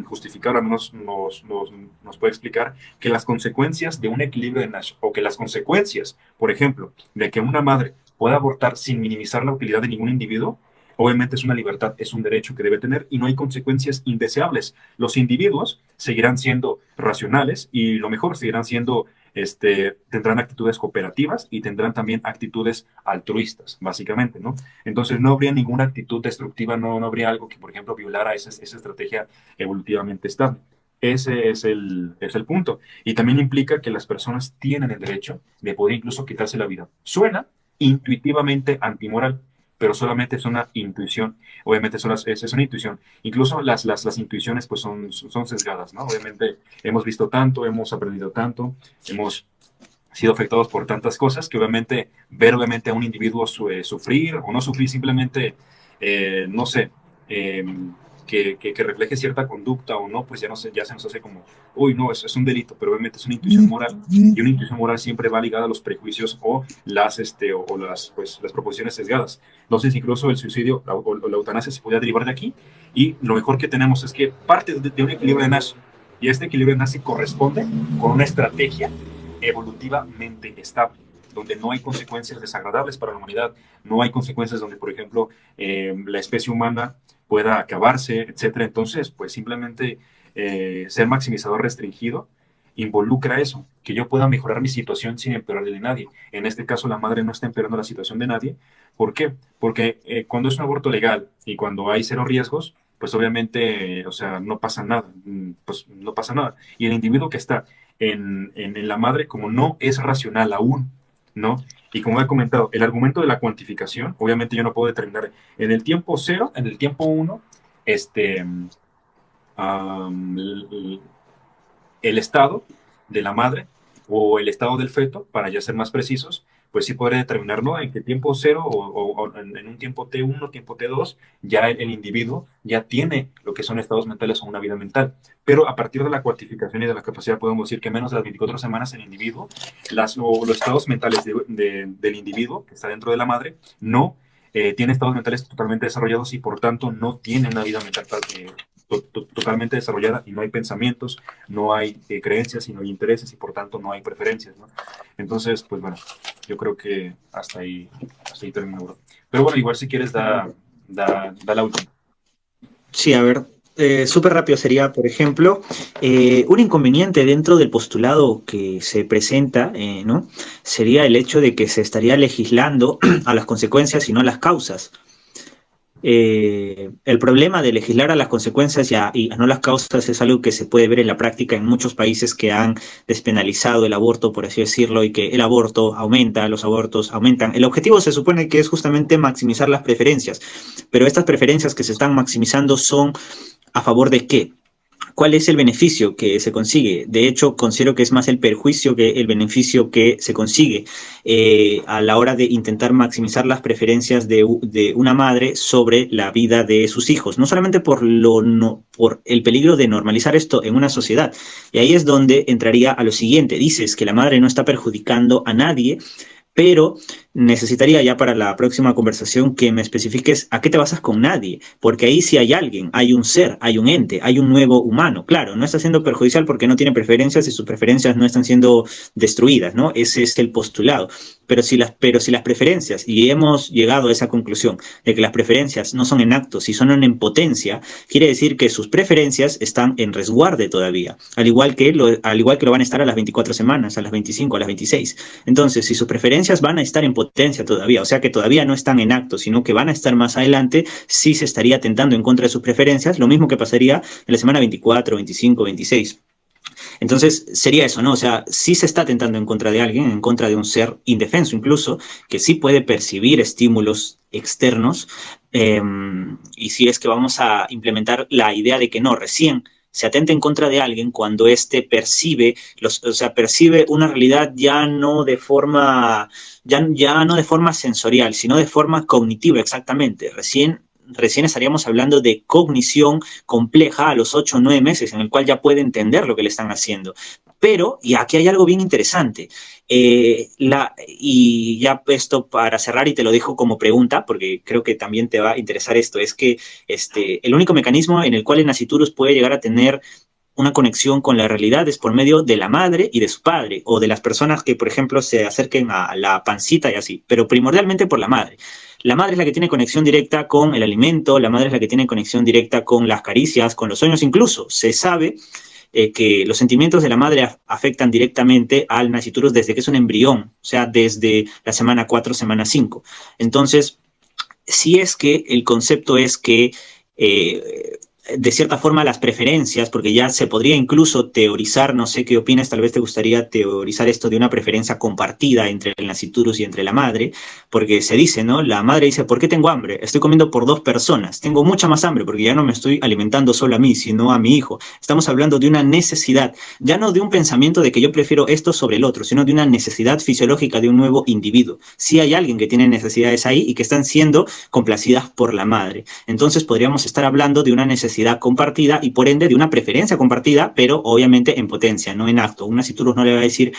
justificar, al menos nos puede explicar que las consecuencias de un equilibrio de Nash o que las consecuencias, por ejemplo, de que una madre pueda abortar sin minimizar la utilidad de ningún individuo, obviamente es una libertad, es un derecho que debe tener y no hay consecuencias indeseables. Los individuos seguirán siendo racionales y lo mejor seguirán siendo tendrán actitudes cooperativas y tendrán también actitudes altruistas, básicamente, ¿no? Entonces no habría ninguna actitud destructiva, no habría algo que, por ejemplo, violara esa estrategia evolutivamente estable. Ese es el punto. Y también implica que las personas tienen el derecho de poder incluso quitarse la vida. Suena intuitivamente antimoral, pero solamente es una intuición. Obviamente es una intuición. Incluso las intuiciones pues son sesgadas, ¿no? Obviamente hemos visto tanto, hemos aprendido tanto, hemos sido afectados por tantas cosas que obviamente ver obviamente a un individuo sufrir o no sufrir simplemente, no sé, eh, que refleje cierta conducta o no, pues ya, no sé, ya se nos hace como, uy, no, eso es un delito, pero obviamente es una intuición moral y una intuición moral siempre va ligada a los prejuicios o las proposiciones sesgadas. Entonces, incluso el suicidio o la eutanasia se podría derivar de aquí y lo mejor que tenemos es que parte de un equilibrio de Nash y este equilibrio de Nash corresponde con una estrategia evolutivamente estable, donde no hay consecuencias desagradables para la humanidad, no hay consecuencias donde, por ejemplo, la especie humana pueda acabarse, etcétera. Entonces, pues simplemente ser maximizador restringido involucra eso, que yo pueda mejorar mi situación sin empeorarle de nadie. En este caso, la madre no está empeorando la situación de nadie. ¿Por qué? Porque cuando es un aborto legal y cuando hay cero riesgos, pues obviamente, o sea, no pasa nada, pues no pasa nada. Y el individuo que está en la madre, como no es racional aún, ¿no? Y como he comentado, el argumento de la cuantificación, obviamente yo no puedo determinar en el tiempo cero, en el tiempo uno, este, el estado de la madre o el estado del feto, para ya ser más precisos, pues sí podré determinarlo en qué tiempo cero o en un tiempo T1, tiempo T2, ya el individuo ya tiene lo que son estados mentales o una vida mental. Pero a partir de la cuantificación y de la capacidad podemos decir que menos de las 24 semanas el individuo, los estados mentales del individuo que está dentro de la madre, no tiene estados mentales totalmente desarrollados y por tanto no tiene una vida mental totalmente desarrollada y no hay pensamientos, no hay creencias y no hay intereses y por tanto no hay preferencias, ¿no? Entonces, pues bueno, yo creo que hasta ahí termino, bro. Pero bueno, igual si quieres da la última. Sí, a ver. súper rápido sería, por ejemplo, un inconveniente dentro del postulado que se presenta, ¿no? Sería el hecho de que se estaría legislando a las consecuencias y no a las causas. El problema de legislar a las consecuencias y a no las causas es algo que se puede ver en la práctica en muchos países que han despenalizado el aborto, por así decirlo, y que el aborto aumenta, los abortos aumentan. El objetivo se supone que es justamente maximizar las preferencias, pero estas preferencias que se están maximizando son a favor de qué. ¿Cuál es el beneficio que se consigue? De hecho, considero que es más el perjuicio que el beneficio que se consigue a la hora de intentar maximizar las preferencias de una madre sobre la vida de sus hijos. No solamente por el peligro de normalizar esto en una sociedad. Y ahí es donde entraría a lo siguiente. Dices que la madre no está perjudicando a nadie, pero necesitaría ya para la próxima conversación que me especifiques a qué te basas con nadie, porque ahí sí hay alguien, hay un ser, hay un ente, hay un nuevo humano. Claro, no está siendo perjudicial porque no tiene preferencias y sus preferencias no están siendo destruidas, ¿no? Ese es el postulado. Pero si las preferencias, y hemos llegado a esa conclusión de que las preferencias no son en actos, si son en potencia, quiere decir que sus preferencias están en resguarde todavía, al igual que lo van a estar a las 24 semanas, a las 25, a las 26. Entonces, si sus preferencias van a estar en potencia todavía, o sea que todavía no están en acto, sino que van a estar más adelante, sí se estaría atentando en contra de sus preferencias, lo mismo que pasaría en la semana 24, 25, 26. Entonces sería eso, ¿no? O sea, sí se está atentando en contra de alguien, en contra de un ser indefenso incluso, que sí puede percibir estímulos externos, y si es que vamos a implementar la idea de que no, recién se atenta en contra de alguien cuando éste percibe, o sea, percibe una realidad ya no de forma sensorial, sino de forma cognitiva exactamente. Recién estaríamos hablando de cognición compleja a los 8 o 9 meses, en el cual ya puede entender lo que le están haciendo. Pero, y aquí hay algo bien interesante, y ya esto para cerrar y te lo dejo como pregunta, porque creo que también te va a interesar esto, es que el único mecanismo en el cual el nasciturus puede llegar a tener una conexión con la realidad es por medio de la madre y de su padre, o de las personas que, por ejemplo, se acerquen a la pancita y así, pero primordialmente por la madre. La madre es la que tiene conexión directa con el alimento, la madre es la que tiene conexión directa con las caricias, con los sueños incluso. Se sabe que los sentimientos de la madre afectan directamente al nasciturus desde que es un embrión, o sea, desde la semana 4, semana 5. Entonces, si es que el concepto es que de cierta forma las preferencias, porque ya se podría incluso teorizar, no sé qué opinas, tal vez te gustaría teorizar esto de una preferencia compartida entre el nasciturus y entre la madre, porque se dice, ¿no? La madre dice, ¿por qué tengo hambre? Estoy comiendo por 2 personas, tengo mucha más hambre porque ya no me estoy alimentando solo a mí, sino a mi hijo. Estamos hablando de una necesidad, ya no de un pensamiento de que yo prefiero esto sobre el otro, sino de una necesidad fisiológica de un nuevo individuo. Sí hay alguien que tiene necesidades ahí y que están siendo complacidas por la madre. Entonces podríamos estar hablando de una necesidad compartida y por ende de una preferencia compartida, pero obviamente en potencia, no en acto. Un nasciturus no le va a decir,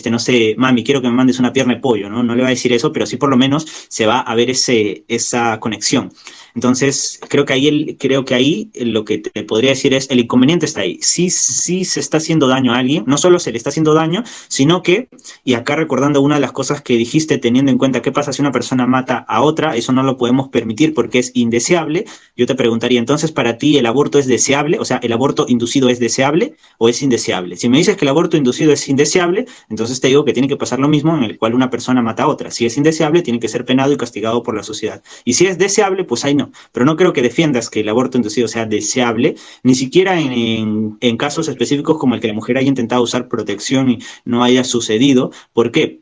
no sé, mami, quiero que me mandes una pierna de pollo, ¿no? No le va a decir eso, pero sí por lo menos se va a ver esa conexión. Entonces, creo que ahí lo que te podría decir es, el inconveniente está ahí. Sí se está haciendo daño a alguien, no solo se le está haciendo daño, sino que, y acá recordando una de las cosas que dijiste, teniendo en cuenta qué pasa si una persona mata a otra, eso no lo podemos permitir porque es indeseable. Yo te preguntaría, entonces, para ti, ¿el aborto es deseable? O sea, ¿el aborto inducido es deseable o es indeseable? Si me dices que el aborto inducido es indeseable, entonces te digo que tiene que pasar lo mismo en el cual una persona mata a otra. Si es indeseable, tiene que ser penado y castigado por la sociedad. Y si es deseable, pues ahí no. Pero no creo que defiendas que el aborto inducido sea deseable, ni siquiera en casos específicos como el que la mujer haya intentado usar protección y no haya sucedido. ¿Por qué?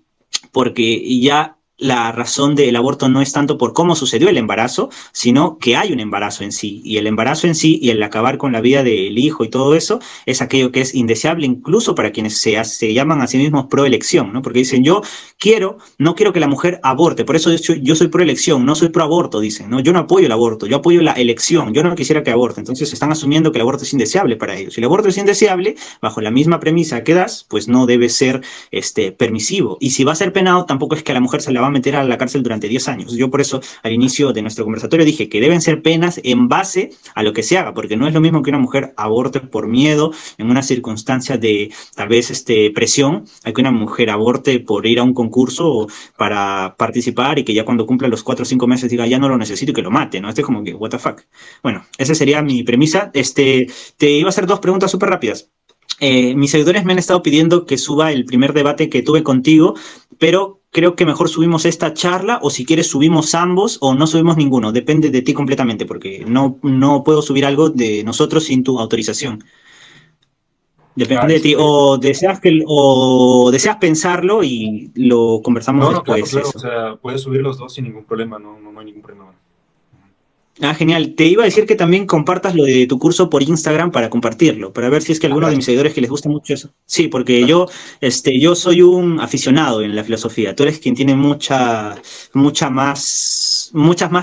Porque ya la razón del aborto no es tanto por cómo sucedió el embarazo, sino que hay un embarazo en sí. Y el embarazo en sí y el acabar con la vida del hijo y todo eso es aquello que es indeseable incluso para quienes se llaman a sí mismos proelección, ¿no? Porque dicen, no quiero que la mujer aborte, por eso yo soy proelección, no soy proaborto, dicen, ¿no? Yo no apoyo el aborto, yo apoyo la elección, yo no quisiera que aborte. Entonces están asumiendo que el aborto es indeseable para ellos. Si el aborto es indeseable, bajo la misma premisa que das, pues no debe ser permisivo. Y si va a ser penado, tampoco es que a la mujer se la va a meter a la cárcel durante 10 años. Yo por eso al inicio de nuestro conversatorio dije que deben ser penas en base a lo que se haga, porque no es lo mismo que una mujer aborte por miedo en una circunstancia de tal vez presión, a que una mujer aborte por ir a un concurso para participar y que ya cuando cumpla los 4 o 5 meses diga ya no lo necesito y que lo mate, ¿no? Este es como que, what the fuck. Bueno, esa sería mi premisa. Te iba a hacer dos preguntas súper rápidas. Mis seguidores me han estado pidiendo que suba el primer debate que tuve contigo, pero creo que mejor subimos esta charla o si quieres subimos ambos o no subimos ninguno. Depende de ti completamente porque no puedo subir algo de nosotros sin tu autorización. Depende de ti. O deseas pensarlo y lo conversamos No, no, claro, después, claro. O eso. sea, puedes subir los dos sin ningún problema, no hay ningún problema. Ah, genial. Te iba a decir que también compartas lo de tu curso por Instagram para compartirlo, para ver si es que Ah, alguno de mis gracias. seguidores que les gusta mucho eso. Sí, porque Gracias. yo soy un aficionado en la filosofía. Tú eres quien tiene muchas más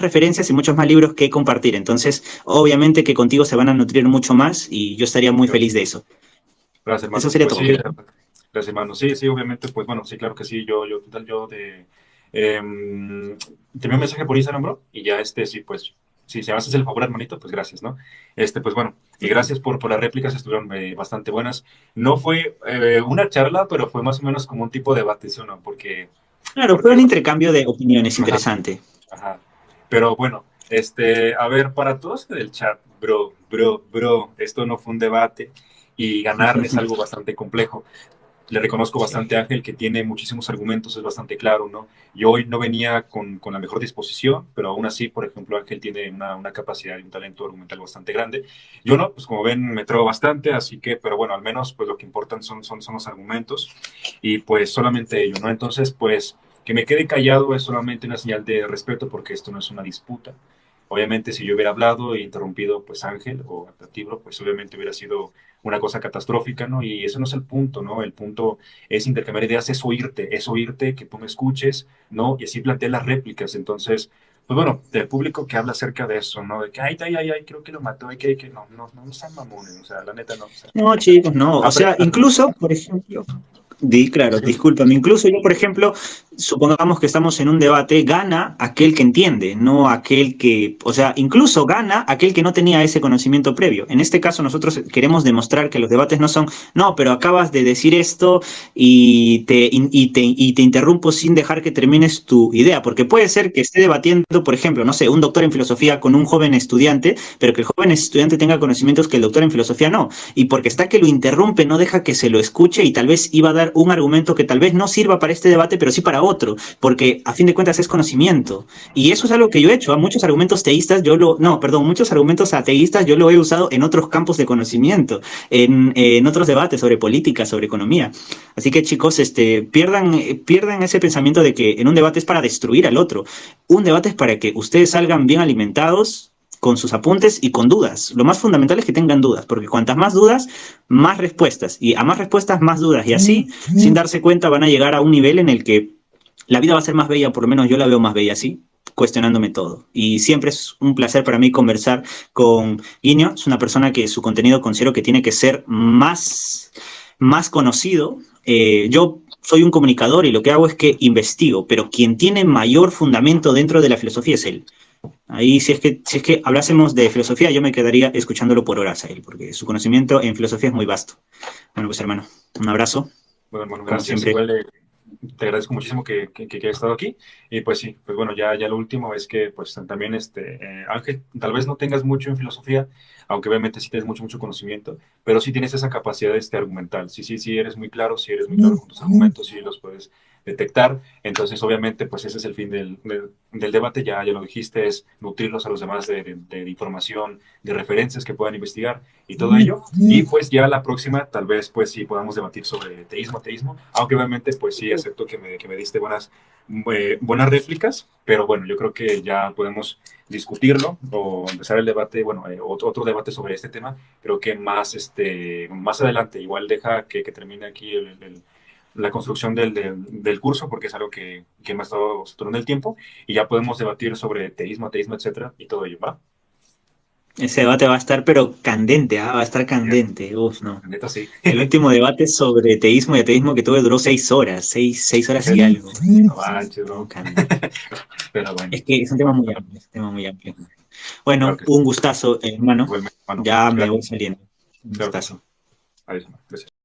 referencias y muchos más libros que compartir. Entonces, obviamente que contigo se van a nutrir mucho más y yo estaría muy feliz de eso. Gracias, Eso hermano. sería Pues todo. sí, gracias, hermano. Sí, sí, obviamente, pues bueno, sí, claro que sí. Te envío un mensaje por Instagram, bro, y ya sí, pues, si se me haces el favor, hermanito, pues gracias, ¿no? Pues bueno, y gracias por las réplicas, estuvieron bastante buenas. No fue una charla, pero fue más o menos como un tipo de debate, ¿sí o no? Claro, fue Porque, un intercambio de opiniones ajá, interesante. ajá. Pero bueno, a ver, para todos del chat, bro, esto no fue un debate y ganar es algo bastante complejo. Le reconozco bastante a Ángel que tiene muchísimos argumentos, es bastante claro, ¿no? Yo hoy no venía con la mejor disposición, pero aún así, por ejemplo, Ángel tiene una capacidad y un talento argumental bastante grande. Yo no, pues como ven, me trabo bastante, así que, pero bueno, al menos pues lo que importan son los argumentos y pues solamente ello, ¿no? Entonces, pues que me quede callado es solamente una señal de respeto porque esto no es una disputa. Obviamente, si yo hubiera hablado e interrumpido, pues Ángel o a ti, bro, pues obviamente hubiera sido una cosa catastrófica, ¿no? Y eso no es el punto, ¿no? El punto es intercambiar ideas, es oírte, que tú me escuches, ¿no? Y así plantear las réplicas. Entonces, pues bueno, del público que habla acerca de eso, ¿no? De que, ay, creo que lo mató, no sean mamones, o sea, la neta no, o sea, No, chicos, no. O sea, aprendan, ¿no? incluso, por ejemplo, claro, Sí, discúlpame. Incluso yo, por ejemplo, supongamos que estamos en un debate, gana aquel que entiende, no aquel que, o sea, incluso gana aquel que no tenía ese conocimiento previo. En este caso, nosotros queremos demostrar que los debates no son, no, pero acabas de decir esto y te interrumpo sin dejar que termines tu idea, porque puede ser que esté debatiendo, por ejemplo, no sé, un doctor en filosofía con un joven estudiante, pero que el joven estudiante tenga conocimientos que el doctor en filosofía no. Y porque está que lo interrumpe, no deja que se lo escuche y tal vez iba a dar un argumento que tal vez no sirva para este debate, pero sí para otro, porque a fin de cuentas es conocimiento. Y eso es algo que yo he hecho. A muchos argumentos teístas, muchos argumentos ateístas yo lo he usado en otros campos de conocimiento, en otros debates sobre política, sobre economía. Así que chicos, pierdan ese pensamiento de que en un debate es para destruir al otro. Un debate es para que ustedes salgan bien alimentados, con sus apuntes y con dudas. Lo más fundamental es que tengan dudas, porque cuantas más dudas, más respuestas. Y a más respuestas, más dudas. Y así, sin darse cuenta, van a llegar a un nivel en el que la vida va a ser más bella, por lo menos yo la veo más bella así, cuestionándome todo. Y siempre es un placer para mí conversar con Guiño. Es una persona que su contenido considero que tiene que ser más conocido. Yo soy un comunicador y lo que hago es que investigo, pero quien tiene mayor fundamento dentro de la filosofía es él. Ahí, si es que hablásemos de filosofía, yo me quedaría escuchándolo por horas a él, porque su conocimiento en filosofía es muy vasto. Bueno, pues hermano, un abrazo, bueno, hermano, como gracias. siempre. Igual te agradezco muchísimo que hayas estado aquí. Y pues sí, pues bueno, ya lo último es que pues también Ángel, tal vez no tengas mucho en filosofía, aunque obviamente sí tienes mucho conocimiento, pero sí tienes esa capacidad argumental. Sí, eres muy claro, sí eres muy claro con tus argumentos, sí los puedes detectar. Entonces, obviamente, pues ese es el fin del debate, ya lo dijiste, es nutrirlos a los demás de información, de referencias que puedan investigar y todo ello. Y pues ya la próxima, tal vez, pues sí podamos debatir sobre ateísmo, aunque obviamente, pues sí, acepto que me diste buenas réplicas, pero bueno, yo creo que ya podemos discutirlo o empezar el debate, bueno, otro debate sobre este tema, creo que más adelante, igual deja que termine aquí la construcción del curso, porque es algo que me ha estado saturando el tiempo, y ya podemos debatir sobre teísmo, ateísmo, etcétera, y todo ello, ¿va? Ese debate va a estar, pero candente, ¿ah? Va a estar candente. Uf, no. Neta, sí. El último debate sobre teísmo y ateísmo que tuve duró 6 horas, seis horas y algo. No manches, No, ¿no? candente. Pero bueno, Es que es un tema muy amplio, es un tema muy amplio. Bueno, claro que sí. un gustazo, hermano. Igualmente, hermano. Ya me Cuídate. voy saliendo. Un Claro que sí. gustazo. Adiós, hermano. Gracias.